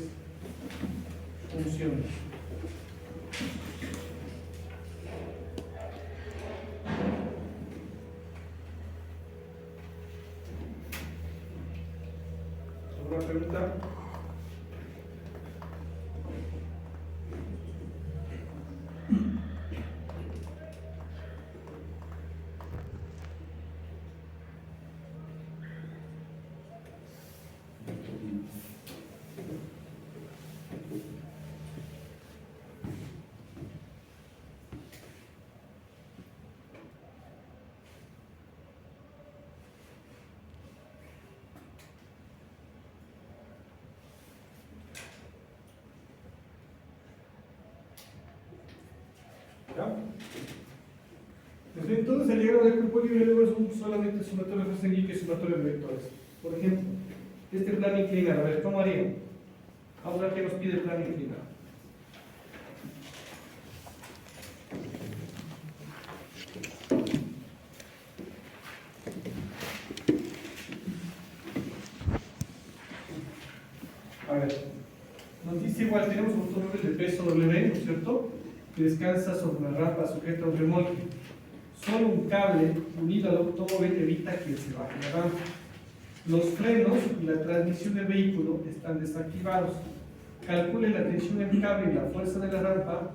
funciones. ¿Alguna pregunta? ¿Ya? Entonces el diagrama de cuerpo libre luego es solamente sumatorio de fuerza y sumatorio de vectores. Por ejemplo, este plano inclinado, a ver, ¿cómo haríamos? Vamos a ver qué nos pide el plano inclinado. A ver, nos dice igual, tenemos un automóvil de peso W, ¿no es cierto? Que descansa sobre una rampa sujeta a un remolque. Solo un cable unido al automóvil evita que se baje la rampa. Los frenos y la transmisión del vehículo están desactivados. Calcule la tensión del cable y la fuerza de la rampa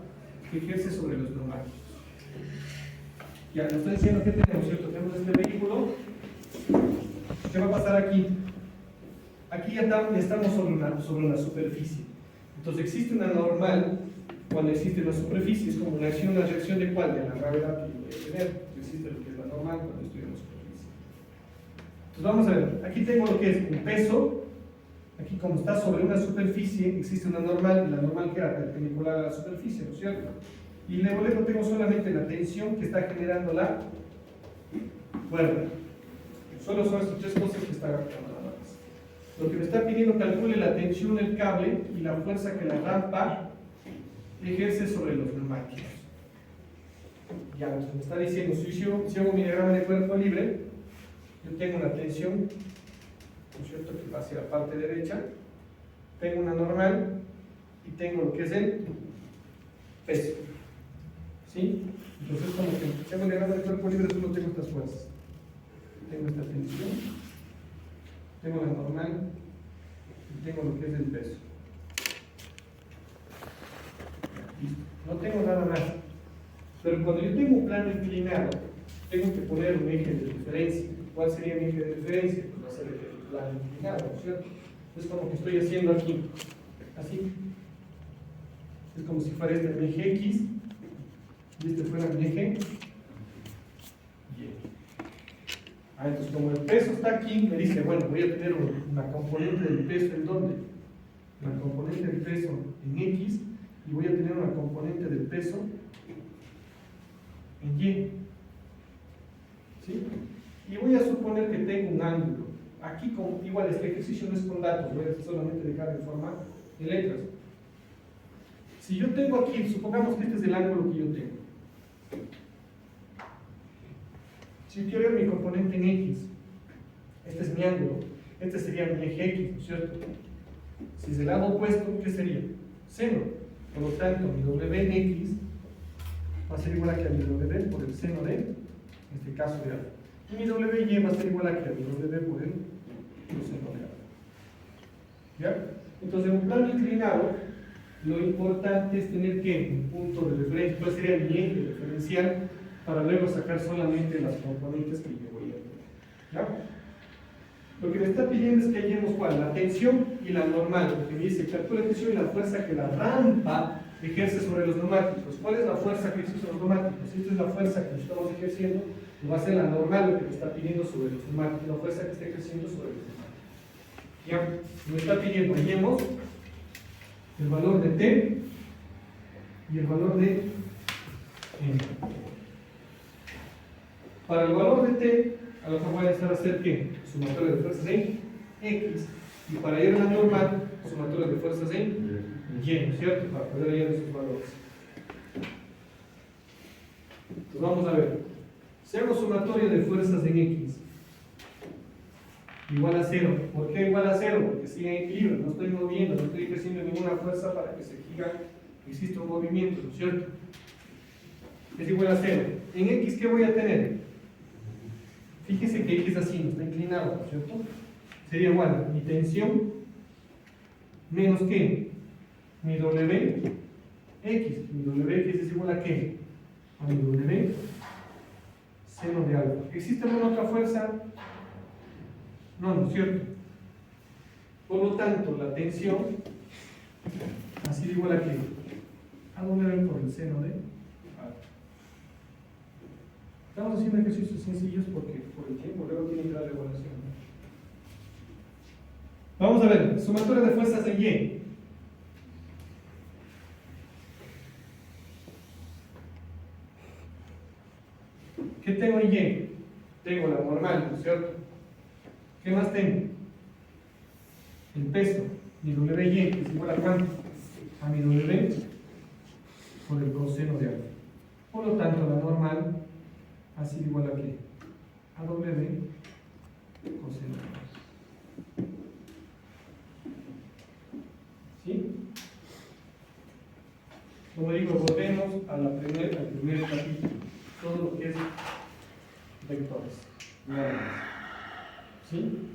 que ejerce sobre los neumáticos. Ya, nos está diciendo que tenemos, ¿cierto? Tenemos este vehículo. ¿Qué va a pasar aquí? Aquí ya estamos sobre una superficie. Entonces existe una normal cuando existe una superficie, es como una reacción de cuál, de la gravedad que yo voy a tener. Existe lo que es la normal cuando estoy en la superficie. Entonces vamos a ver, aquí tengo lo que es un peso, aquí como está sobre una superficie, existe una normal, y la normal queda perpendicular a la superficie, ¿no es cierto? Y luego tengo solamente la tensión que está generando la cuerda. Solo son estas tres cosas que están actuando nada más. Lo que me está pidiendo, calcule la tensión del cable y la fuerza que la rampa ejerce sobre los neumáticos. Ya, entonces me está diciendo, si hago mi diagrama de cuerpo libre, yo tengo una tensión, ¿no es cierto?, que va hacia la parte derecha, tengo una normal y tengo lo que es el peso. ¿Sí? Entonces, como que si hago el diagrama de cuerpo libre, solo tengo estas fuerzas. Tengo esta tensión, tengo la normal y tengo lo que es el peso. No tengo nada más. Pero cuando yo tengo un plano inclinado, tengo que poner un eje de referencia. ¿Cuál sería mi eje de referencia? Pues va a ser el plano inclinado, ¿no es cierto? Es como que estoy haciendo aquí, así. Es como si fuera este mi eje X y este fuera mi eje Y. Entonces, como el peso está aquí, me dice, bueno, voy a tener una componente del peso ¿en dónde? Una componente del peso en X y voy a tener una componente del peso en Y. ¿Sí? Y voy a suponer que tengo un ángulo. Aquí, igual, este ejercicio no es con datos, voy a solamente dejar en forma de letras. Si yo tengo aquí, supongamos que este es el ángulo que yo tengo. Si yo quiero ver mi componente en X, este es mi ángulo, este sería mi eje X, ¿no es cierto? Si es el lado opuesto, ¿qué sería? Seno. Por lo tanto, mi W en X va a ser igual a que a mi W por el seno de, en este caso, de alfa. Y mi WY va a ser igual a que a mi W por el coseno de alfa. ¿Ya? Entonces, en un plano inclinado, lo importante es tener que un punto de referencia, ¿cuál sería mi eje referencial? Para luego sacar solamente las componentes que yo voy a tener. ¿Ya? Lo que me está pidiendo es que hallemos cuál, la tensión y la normal, porque me dice calcula la tensión y la fuerza que la rampa ejerce sobre los neumáticos. ¿Cuál es la fuerza que ejerce sobre los neumáticos? Esta es la fuerza que estamos ejerciendo, va a ser la normal lo que me está pidiendo sobre los neumáticos, la fuerza que está ejerciendo sobre los neumáticos. ¿Ya? Me está pidiendo, hallemos el valor de T y el valor de M. Para el valor de T, a lo que voy a necesitar hacer ¿qué? Sumatorio de fuerzas en X, y para hallar la normal, sumatorio de fuerzas en Y, ¿no es cierto? Para poder hallar esos valores. Entonces vamos a ver. Si hago sumatorio de fuerzas en X igual a 0, ¿por qué igual a 0? Porque sigue en equilibrio, no estoy moviendo, no estoy ejerciendo ninguna fuerza para que se siga, existe un movimiento, ¿no es cierto? Es igual a 0. En X, ¿qué voy a tener? Fíjese que X es así, no está inclinado, ¿no es cierto? Sería igual mi tensión menos ¿qué? Mi W X. Mi W X es igual a ¿qué? A mi W seno de alfa. ¿Existe alguna otra fuerza? No, no es cierto. Por lo tanto, la tensión ha sido igual a ¿qué? A W por el seno de alfa. Estamos haciendo ejercicios sencillos porque por el tiempo luego tiene que dar la evaluación, ¿no? Vamos a ver, sumatoria de fuerzas en Y. ¿Qué tengo en Y? Tengo la normal, ¿no es cierto? ¿Qué más tengo? El peso, mi WY, que es igual a cuánto? A mi W por el coseno de alfa. Por lo tanto, la normal ha sido igual a ¿qué? A W coseno de alfa. ¿Sí? Como digo, volvemos al primer capítulo, todo lo que es vectores. Nada más. ¿Sí?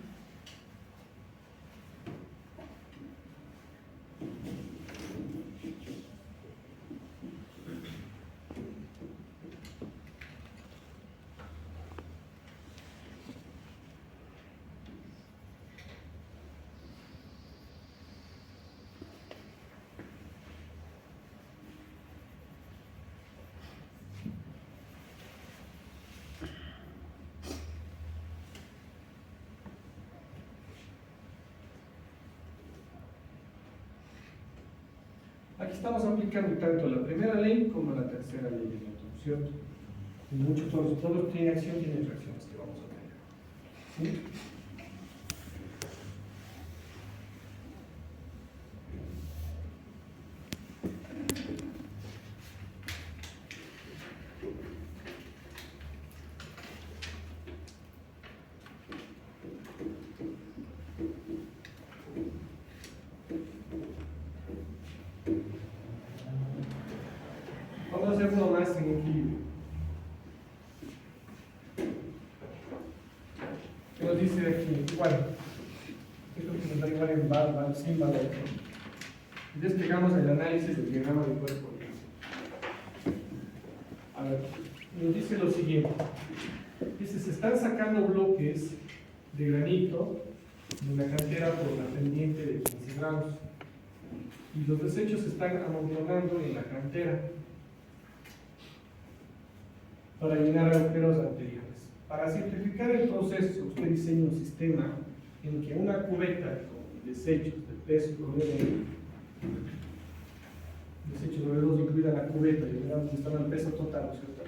Aquí estamos aplicando tanto la primera ley como la tercera ley de Newton, ¿cierto? Y mucho, todo tiene acción, tiene reacciones que vamos a tener. ¿Sí? Vamos a hacer uno más en equilibrio. ¿Qué nos dice aquí? Igual. Esto que nos da igual en bar, sin valor. Y desplegamos el análisis del diagrama del cuerpo. A ver, nos dice lo siguiente. Dice, se están sacando bloques de granito de la cantera por la pendiente de 15 grados. Y los desechos se están amontonando en la cantera para llenar agujeros anteriores. Para simplificar el proceso, usted diseña un sistema en que una cubeta con desechos de peso W1, desechos W2 incluida la cubeta, y donde está el peso total, ¿no es cierto?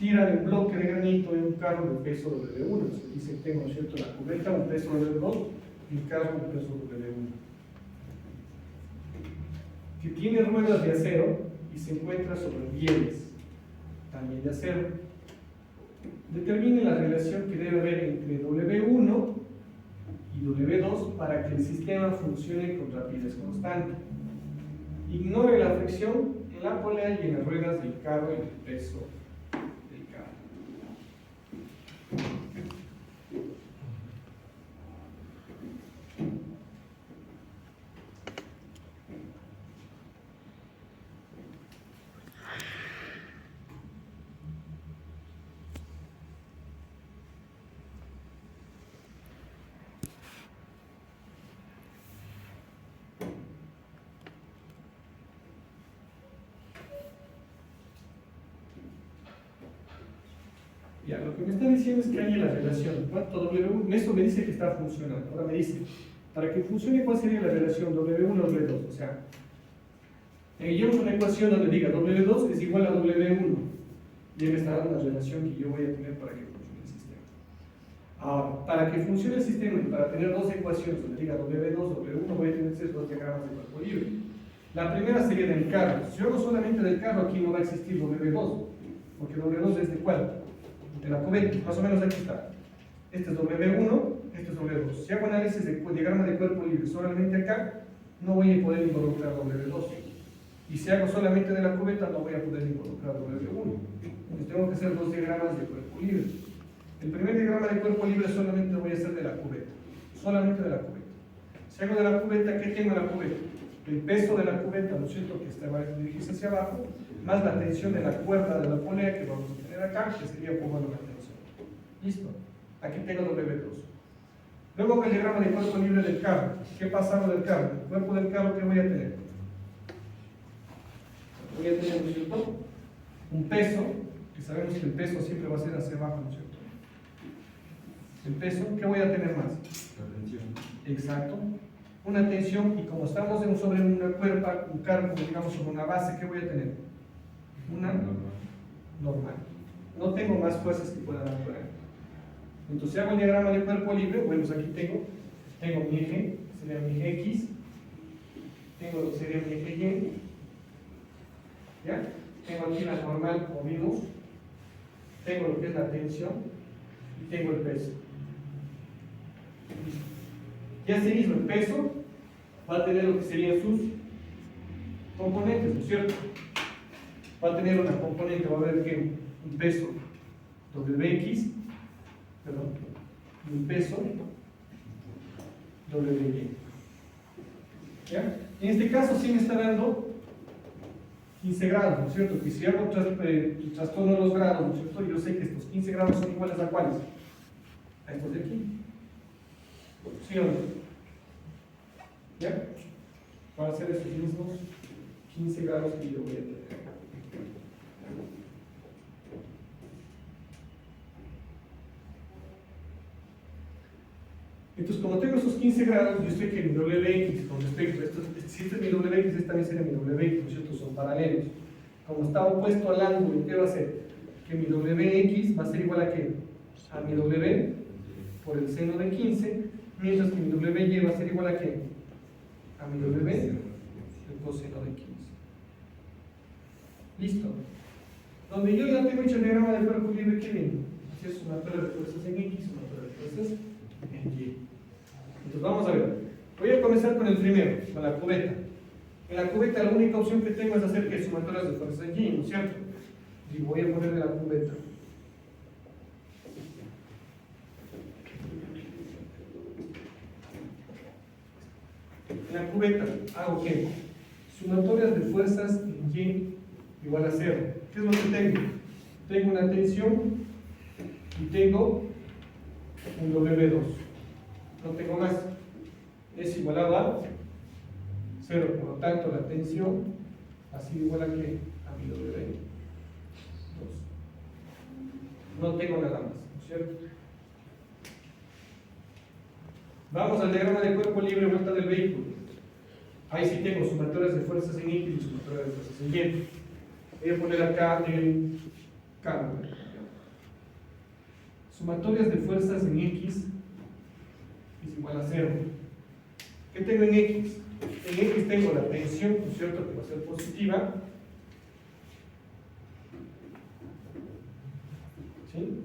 Tira del bloque de granito en un carro de peso W1. Se dice que tengo, ¿no es cierto?, la cubeta, un peso W2 y el carro, un peso W1. Que tiene ruedas de acero y se encuentra sobre rieles también de acero. Determine la relación que debe haber entre W1 y W2 para que el sistema funcione con rapidez constante. Ignore la fricción en la polea y en las ruedas del carro y el peso del carro. Ya, lo que me está diciendo es que hay la relación. ¿Cuánto W1? Esto me dice que está funcionando. Ahora me dice, para que funcione, ¿cuál sería la relación W1 W2? O sea, llevamos una ecuación donde diga W2 es igual a W1. Y me está dando la relación que yo voy a tener para que funcione el sistema. Ahora, para que funcione el sistema y para tener dos ecuaciones donde diga W2, W1, voy a tener estos dos diagramas de cuerpo libre. La primera sería del carro. Si yo hago solamente del carro, aquí no va a existir W2. Porque W2 es de cuál? De la cubeta, más o menos aquí está. Este es W1, este es W2. Si hago análisis de diagrama de cuerpo libre solamente acá, no voy a poder involucrar W2. Y si hago solamente de la cubeta, no voy a poder involucrar W1. Entonces tengo que hacer dos diagramas de cuerpo libre. El primer diagrama de cuerpo libre solamente voy a hacer de la cubeta. Solamente de la cubeta. Si hago de la cubeta, ¿qué tengo en la cubeta? El peso de la cubeta, ¿no es cierto?, que está dirigirse hacia abajo, más la tensión de la cuerda de la polea que vamos a tener acá, que sería como la tensión. ¿Listo? Aquí tengo W2. Luego con el diagrama de cuerpo libre del carro. ¿Qué pasa con el carro? El cuerpo del carro, ¿qué voy a tener? Voy a tener, ¿no es cierto?, un peso, que sabemos que el peso siempre va a ser hacia abajo, ¿no es cierto? El peso, ¿qué voy a tener más? La tensión. Exacto. Una tensión, y como estamos sobre una cuerpa, un carro, digamos, sobre una base, ¿qué voy a tener? Una normal. No tengo más fuerzas que puedan actuar. Entonces, si hago el diagrama de cuerpo libre, bueno, pues aquí tengo mi eje, sería mi eje X, tengo lo que sería mi eje Y, ¿ya? Tengo aquí la normal, como vimos, tengo lo que es la tensión y tengo el peso. Listo. Y así mismo el peso va a tener lo que serían sus componentes, ¿no es cierto? Va a tener una componente, va a haber que un peso WX, perdón, y un peso WY. ¿Ya? En este caso sí me está dando 15 grados, ¿no es cierto? Que si hago el trastorno de los grados, ¿no es cierto?, yo sé que estos 15 grados son iguales a ¿cuáles? A estos de aquí. ¿Sí o no? ¿Ya? Van a ser esos mismos 15 grados que yo voy a tener. Entonces, como tengo esos 15 grados, yo sé que mi WX con respecto a esto, si este es mi WX, este también sería mi WX, ¿no es cierto? Son paralelos. Como está opuesto al ángulo, ¿qué va a hacer? Que mi WX va a ser igual a ¿qué? A mi W por el seno de 15, mientras que mi WY va a ser igual a ¿qué? A mi W, el coseno de 15. Listo. Donde yo ya tengo hecho el diagrama de cuerpo libre, ¿qué viene? Si es una tabla de fuerzas en X, una tabla de fuerzas en Y. Entonces vamos a ver. Voy a comenzar con el primero, con la cubeta. En la cubeta la única opción que tengo es hacer que sumatoras de fuerzas en Y, ¿no es cierto? Y voy a ponerle la cubeta. En la cubeta hago ¿qué? Sumatorias de fuerzas en Y igual a 0. ¿Qué es lo que tengo? Tengo una tensión y tengo un W2. No tengo más. Es igualado a 0. Por lo tanto, la tensión ha sido igual a ¿qué? A mi W2. No tengo nada más, ¿no es ¿cierto? Vamos al diagrama de cuerpo libre, vuelta del vehículo. Ahí sí tengo sumatorias de fuerzas en X y sumatorias de fuerzas en Y. Voy a poner acá el cargo. Sumatorias de fuerzas en X es igual a 0. ¿Qué tengo en X? En X tengo la tensión, ¿no es cierto?, que va a ser positiva. ¿Sí?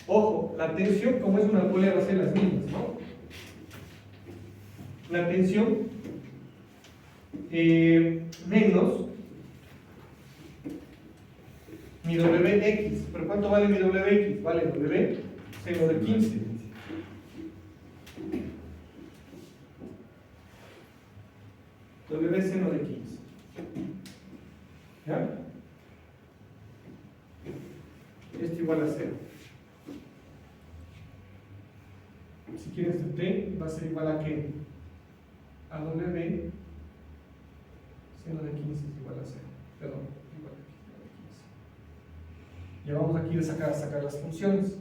Ojo, la tensión, como es una polea, va a ser las mismas, ¿no? La tensión menos mi WX. ¿Pero cuánto vale mi WX? Vale W seno de 15. W seno de 15. ¿Ya? Esto igual a 0. Si quieres el T, va a ser igual a ¿qué? A W seno de 15 es igual a 0. Perdón, igual a 15. Ya vamos aquí a sacar las funciones.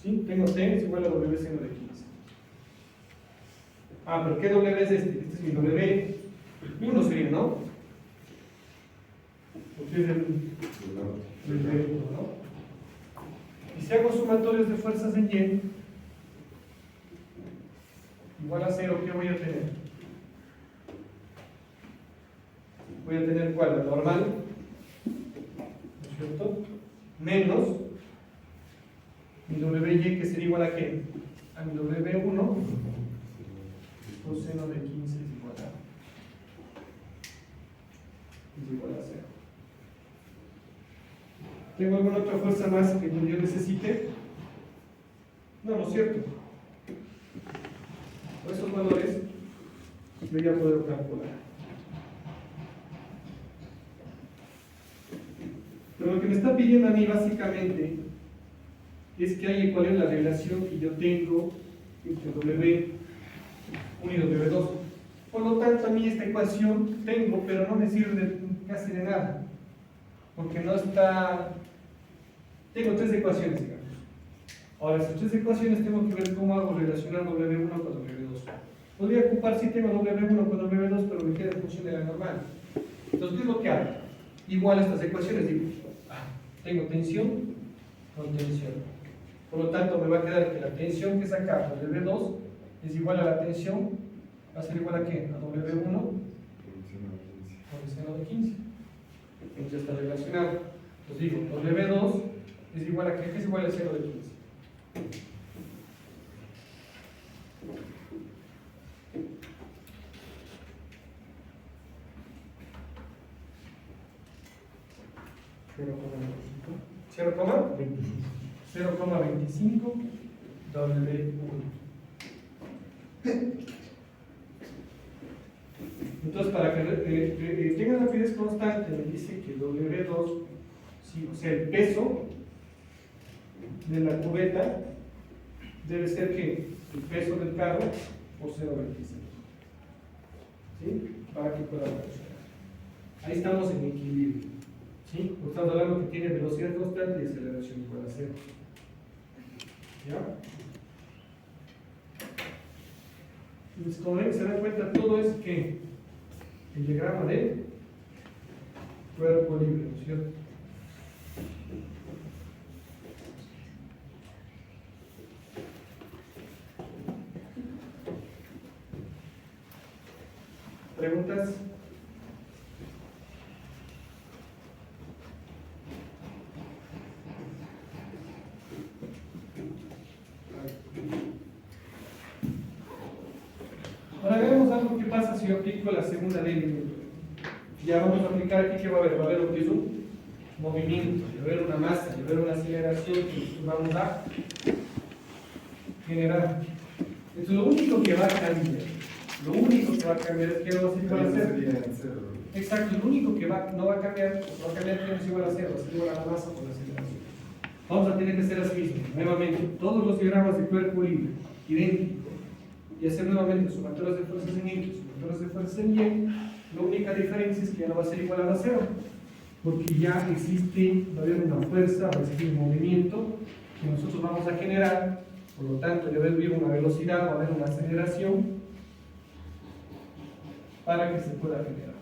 ¿Sí? Tengo T es igual a W seno de 15. Ah, pero ¿qué W es este? Este es mi W. 1 sería, ¿no? Porque es el V1, ¿no? Y si hago sumatorios de fuerzas en Y, igual a 0, ¿qué voy a tener? Voy a tener ¿cuál? La normal, ¿no es cierto? Menos mi WY, que sería igual a ¿qué? A mi W1 coseno de 15 es igual a 0. ¿Tengo alguna otra fuerza más que yo necesite? No, no es cierto. Por esos valores yo ya puedo calcular. Pero lo que me está pidiendo a mí básicamente es que haya cuál es la relación que yo tengo entre W1 y W2. Por lo tanto, a mí esta ecuación tengo, pero no me sirve casi de nada. Porque no está... Tengo 3 ecuaciones, digamos. Ahora, esas 3 ecuaciones tengo que ver cómo hago relacionar W1 con W2. Podría ocupar si tengo W1 con W2, pero me queda en función de la normal. Entonces, ¿qué es lo que hago? Igual a estas ecuaciones, digo, tengo tensión con tensión. Por lo tanto, me va a quedar que la tensión que saca W2 es igual a la tensión, va a ser igual a ¿qué? A W1 con seno de 15. Entonces ya está relacionado. Entonces digo, W2 es igual a ¿qué? ¿Qué es igual a seno de 15? ¿0,25 W1? Entonces, para que tenga rapidez constante, me dice que W2, sí, o sea, el peso de la cubeta debe ser que el peso del carro por 0,25. ¿Sí? Para que pueda funcionar. Ahí estamos en equilibrio. ¿Sí? Estamos hablando que tiene velocidad constante y aceleración igual a 0. ¿Ya? Entonces, como ven, se dan cuenta, todo es que el diagrama de cuerpo libre, ¿no es cierto? ¿Preguntas? Ahora veamos algo que pasa si yo aplico la segunda ley de Newton. Ya vamos a aplicar aquí que va a haber lo que es un movimiento, va a haber una masa, va a haber una aceleración que vamos a generar. Entonces lo único que va a cambiar, es que va a ser igual a 0. Exacto, lo único que no va a cambiar que no es igual a 0, va a ser igual a la masa por la aceleración. Vamos a tener que hacer así mismo, nuevamente, todos los diagramas de cuerpo libre, idénticos, y hacer nuevamente sumatorios de fuerzas en X, sumatorios de fuerzas en Y. La única diferencia es que ya no va a ser igual a la 0, porque ya existe, va a haber una fuerza, va a existir un movimiento que nosotros vamos a generar, por lo tanto debe haber una velocidad, va a haber una aceleración para que se pueda generar.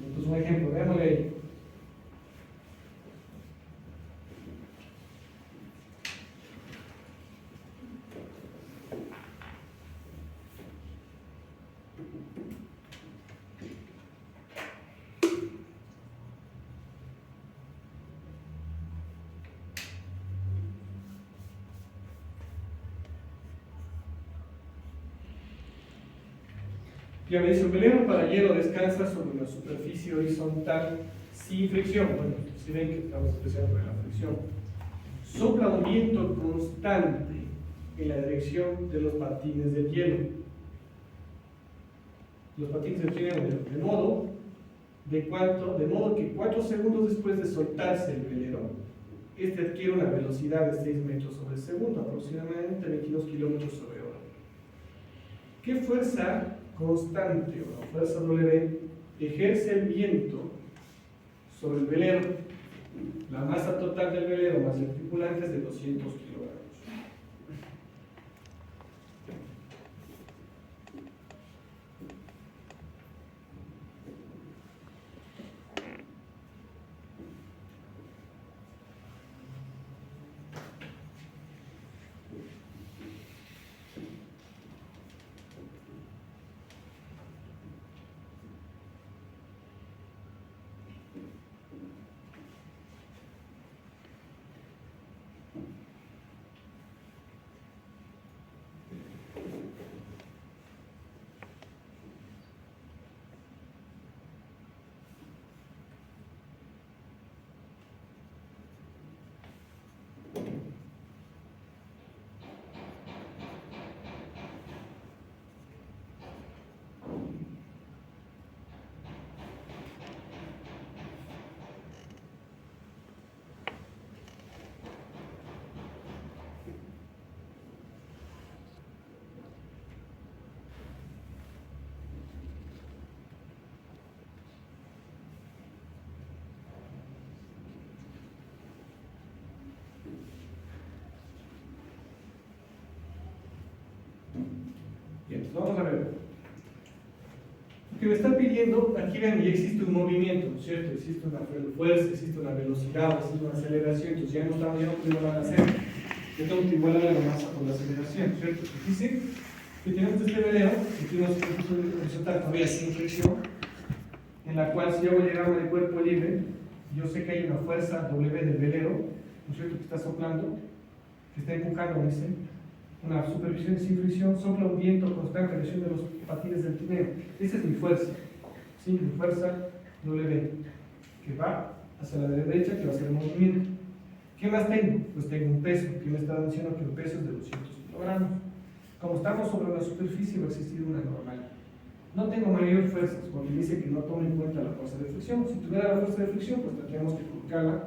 Entonces un ejemplo, veámosle ahí. Ya me dice, un velero para hielo descansa sobre una superficie horizontal sin fricción. Bueno, si ven que estamos expresando la fricción. Sopla un viento constante en la dirección de los patines del hielo. Los patines del hielo, de modo que 4 segundos después de soltarse el velero, este adquiere una velocidad de 6 metros sobre segundo, aproximadamente 22 kilómetros sobre hora. ¿Qué fuerza constante o la fuerza W ejerce el viento sobre el velero? La masa total del velero más el tripulante es de 200 kilogramos. Bien, entonces vamos a ver. Lo que me está pidiendo, aquí ven, ya existe un movimiento, ¿no es cierto? Existe una fuerza, existe una velocidad, existe una aceleración, entonces ya no podemos hacer. Yo tengo que igualar la masa por la aceleración, ¿cierto? Dice que tenemos este velero, que tiene una superficie horizontal todavía sin fricción, en la cual si yo hago el diagrama de cuerpo libre, yo sé que hay una fuerza W del velero, ¿no es cierto?, que está soplando, que está empujando, dice, una superficie sin fricción, sopla un viento constante en dirección de los patines del trineo. Esa es mi fuerza, ¿sí? Mi fuerza W, que va hacia la derecha, que va a ser el movimiento. ¿Qué más tengo? Pues tengo un peso, que me está diciendo que el peso es de 200 kilogramos. Como estamos sobre una superficie, va a existir una normal. No tengo mayor fuerza, porque dice que no tome en cuenta la fuerza de fricción. Si tuviera la fuerza de fricción, pues tendríamos que colocarla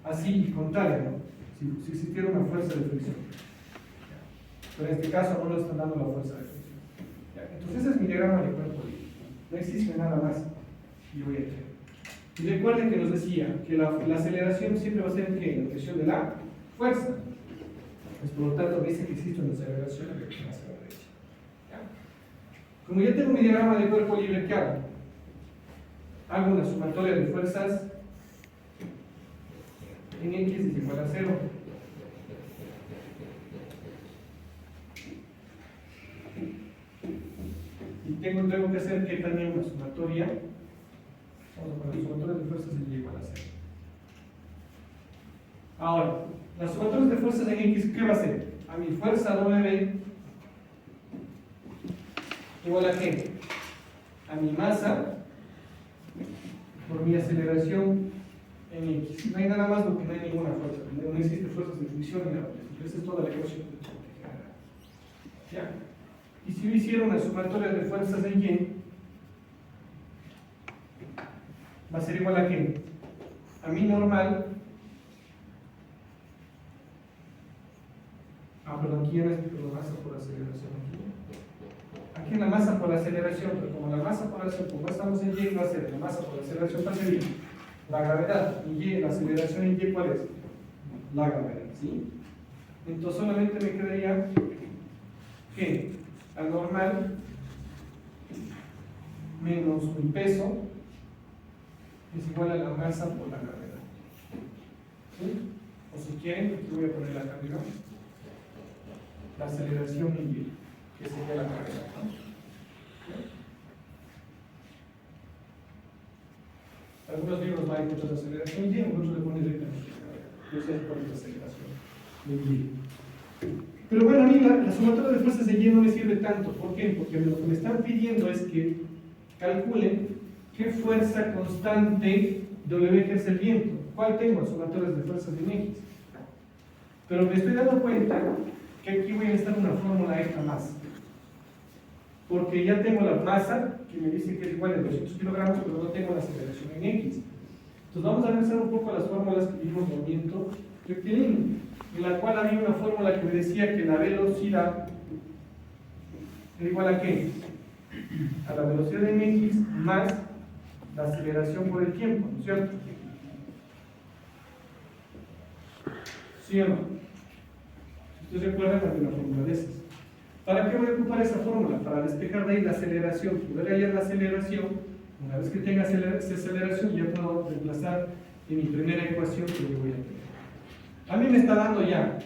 así y contarla, ¿no? Si existiera una fuerza de fricción. Pero en este caso no nos están dando la fuerza de fricción. Entonces ese es mi diagrama de cuerpo libre. No existe nada más. Y voy a hacer. Y recuerden que nos decía que la aceleración siempre va a ser en la dirección de la fuerza. Pues por lo tanto dice que existe una aceleración en dirección hacia la derecha. Como ya tengo mi diagrama de cuerpo libre, ¿qué hago? Hago una sumatoria de fuerzas en X es igual a 0. Y tengo que hacer que también una sumatoria. Vamos a poner sumatorias de fuerzas en Y igual a 0. Ahora, las sumatorias de fuerzas en X, ¿qué va a hacer? A mi fuerza W igual a ¿qué? A mi masa por mi aceleración en X. No hay nada más porque no hay ninguna fuerza. No existe fuerzas de fricción ni nada. Esa es toda la ecuación que generar. ¿Ya? Y si yo hiciera una sumatoria de fuerzas en Y, va a ser igual a ¿qué? A mi normal. Perdón, aquí ya no es la masa por aceleración. Aquí en la masa por aceleración, pero como la masa por aceleración, como estamos en Y, va a ser la masa por aceleración, ¿cuál sería? La gravedad. Y Y, la aceleración en Y, ¿cuál es? la gravedad, ¿sí? Entonces solamente me quedaría que la normal menos mi peso es igual a la masa por la gravedad, ¿sí? O si quieren, aquí voy a poner acá arriba la aceleración india, que sería la gravedad, ¿no? Algunos libros van a encontrar la aceleración y otros le ponen directamente la gravedad. Yo sé cuál es la aceleración de Y. Pero bueno, a mí la sumatoria de fuerzas de Y no me sirve tanto. ¿Por qué? Porque lo que me están pidiendo es que calculen qué fuerza constante W ejerce el viento. ¿Cuál tengo? Sumatorias de fuerzas en X. Pero me estoy dando cuenta que aquí voy a necesitar una fórmula extra más. Porque ya tengo la masa, que me dice que es igual a 200 kilogramos, pero no tengo la aceleración en X. Entonces vamos a revisar un poco las fórmulas que vimos en movimiento rectilíneo, en la cual había una fórmula que me decía que la velocidad era igual a ¿qué? A la velocidad en X más la aceleración por el tiempo, ¿no es cierto? ¿Sí o no? Si ustedes recuerdan, había una fórmula de esas. ¿Para qué voy a ocupar esa fórmula? Para despejar de ahí la aceleración, poder hallar la aceleración. Una vez que tenga esa aceleración, ya puedo reemplazar en mi primera ecuación que yo voy a tener. A mí me está dando ya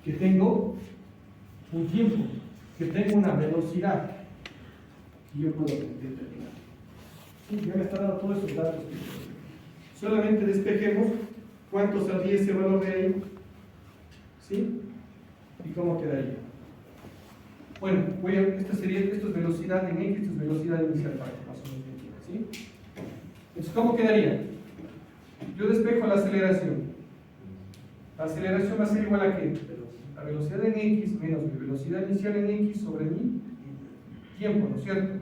que tengo un tiempo, que tengo una velocidad que yo puedo determinar. Sí, ya me está dando todos esos datos. Solamente despejemos cuánto saldría ese valor de ahí, ¿sí? Y cómo quedaría. Bueno, esto es velocidad en X, esto es velocidad inicial para que más o menos me entiendan, ¿sí? Entonces, ¿cómo quedaría? Yo despejo la aceleración. La aceleración va a ser igual a ¿qué? La velocidad en X menos mi velocidad inicial en X sobre mi tiempo, ¿no es cierto?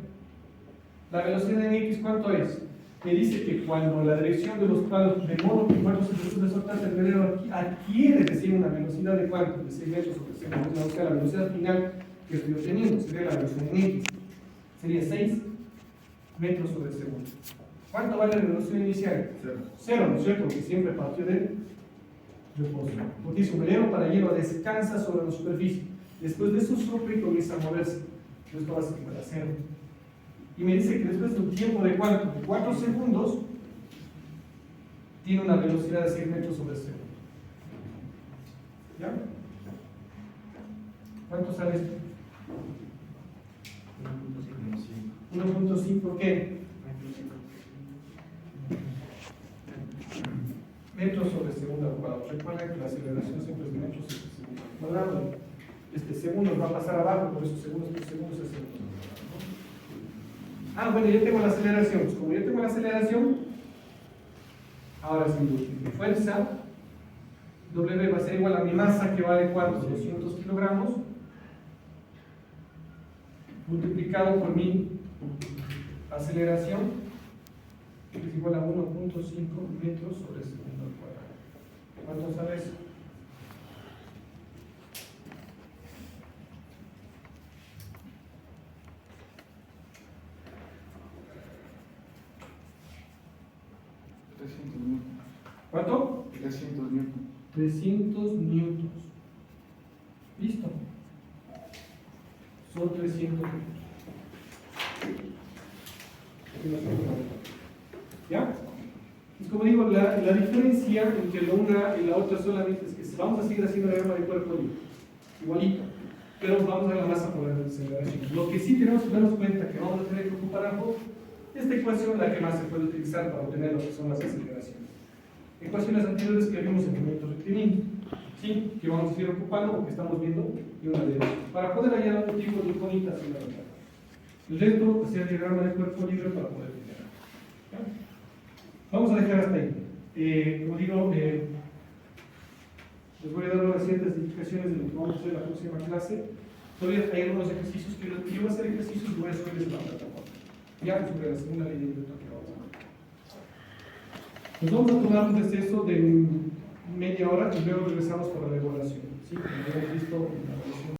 La velocidad en X, ¿cuánto es? Me dice que cuando la dirección de los palos, de modo que cuando se resultante el velero adquiere, decir, una velocidad de ¿cuánto? De 6 metros sobre segundo, o sea, la velocidad final que estoy obteniendo sería la velocidad en X, sería 6 metros sobre segundo. ¿Cuánto vale la velocidad inicial? Cero, ¿no es cierto? Porque siempre partió de reposo. Porque dice un velero para hielo descansa sobre la superficie. Después de eso sopla y comienza a moverse. Esto va a ser igual a 0. Y me dice que después de un tiempo de ¿cuánto? De 4 segundos, tiene una velocidad de 6 metros sobre segundo. ¿Ya? ¿Cuánto sale esto? 1.5, ¿qué? Metros sobre segundo al cuadrado. Recuerden que la aceleración siempre es de metros sobre segundo al cuadrado. Segundos va a pasar abajo, por eso segundos es segundos. Ah, bueno, yo tengo la aceleración. Pues como yo tengo la aceleración, ahora sí, mi fuerza W va a ser igual a mi masa, que vale ¿cuánto? 200 kilogramos, multiplicado por mi aceleración, que es igual a 1.5 metros sobre segundo al cuadrado. ¿Cuánto sale eso? ¿Cuánto? 300 newtons. 300 newtons. ¿Listo? Son 300 newtons. ¿Ya? Es como digo, la diferencia entre la una y la otra solamente es que vamos a seguir haciendo la gama de cuerpo libre, igualito, pero vamos a la masa por la aceleración. Lo que sí tenemos que darnos cuenta que vamos a tener que ocupar algo, esta ecuación es la que más se puede utilizar para obtener lo que son las aceleraciones. Ecuaciones anteriores que vimos en movimiento rectilíneo, ¿sí? Que vamos a seguir ocupando porque estamos viendo y una de ellas. Para poder hallar algún tipo de incógnitas y la verdad. El resto es el diagrama de cuerpo libre para poder generar. ¿Ya? Vamos a dejar hasta ahí. Como digo, les voy a dar unas ciertas indicaciones de lo que vamos a hacer en la próxima clase. Todavía hay algunos ejercicios que yo voy a hacer ejercicios y voy a subirles a la plataforma. Ya sobre la segunda ley de Newton que vamos a ver. Nos vamos a tomar un receso de media hora y luego regresamos para la evaluación. ¿Sí? Como ya hemos visto en la evaluación.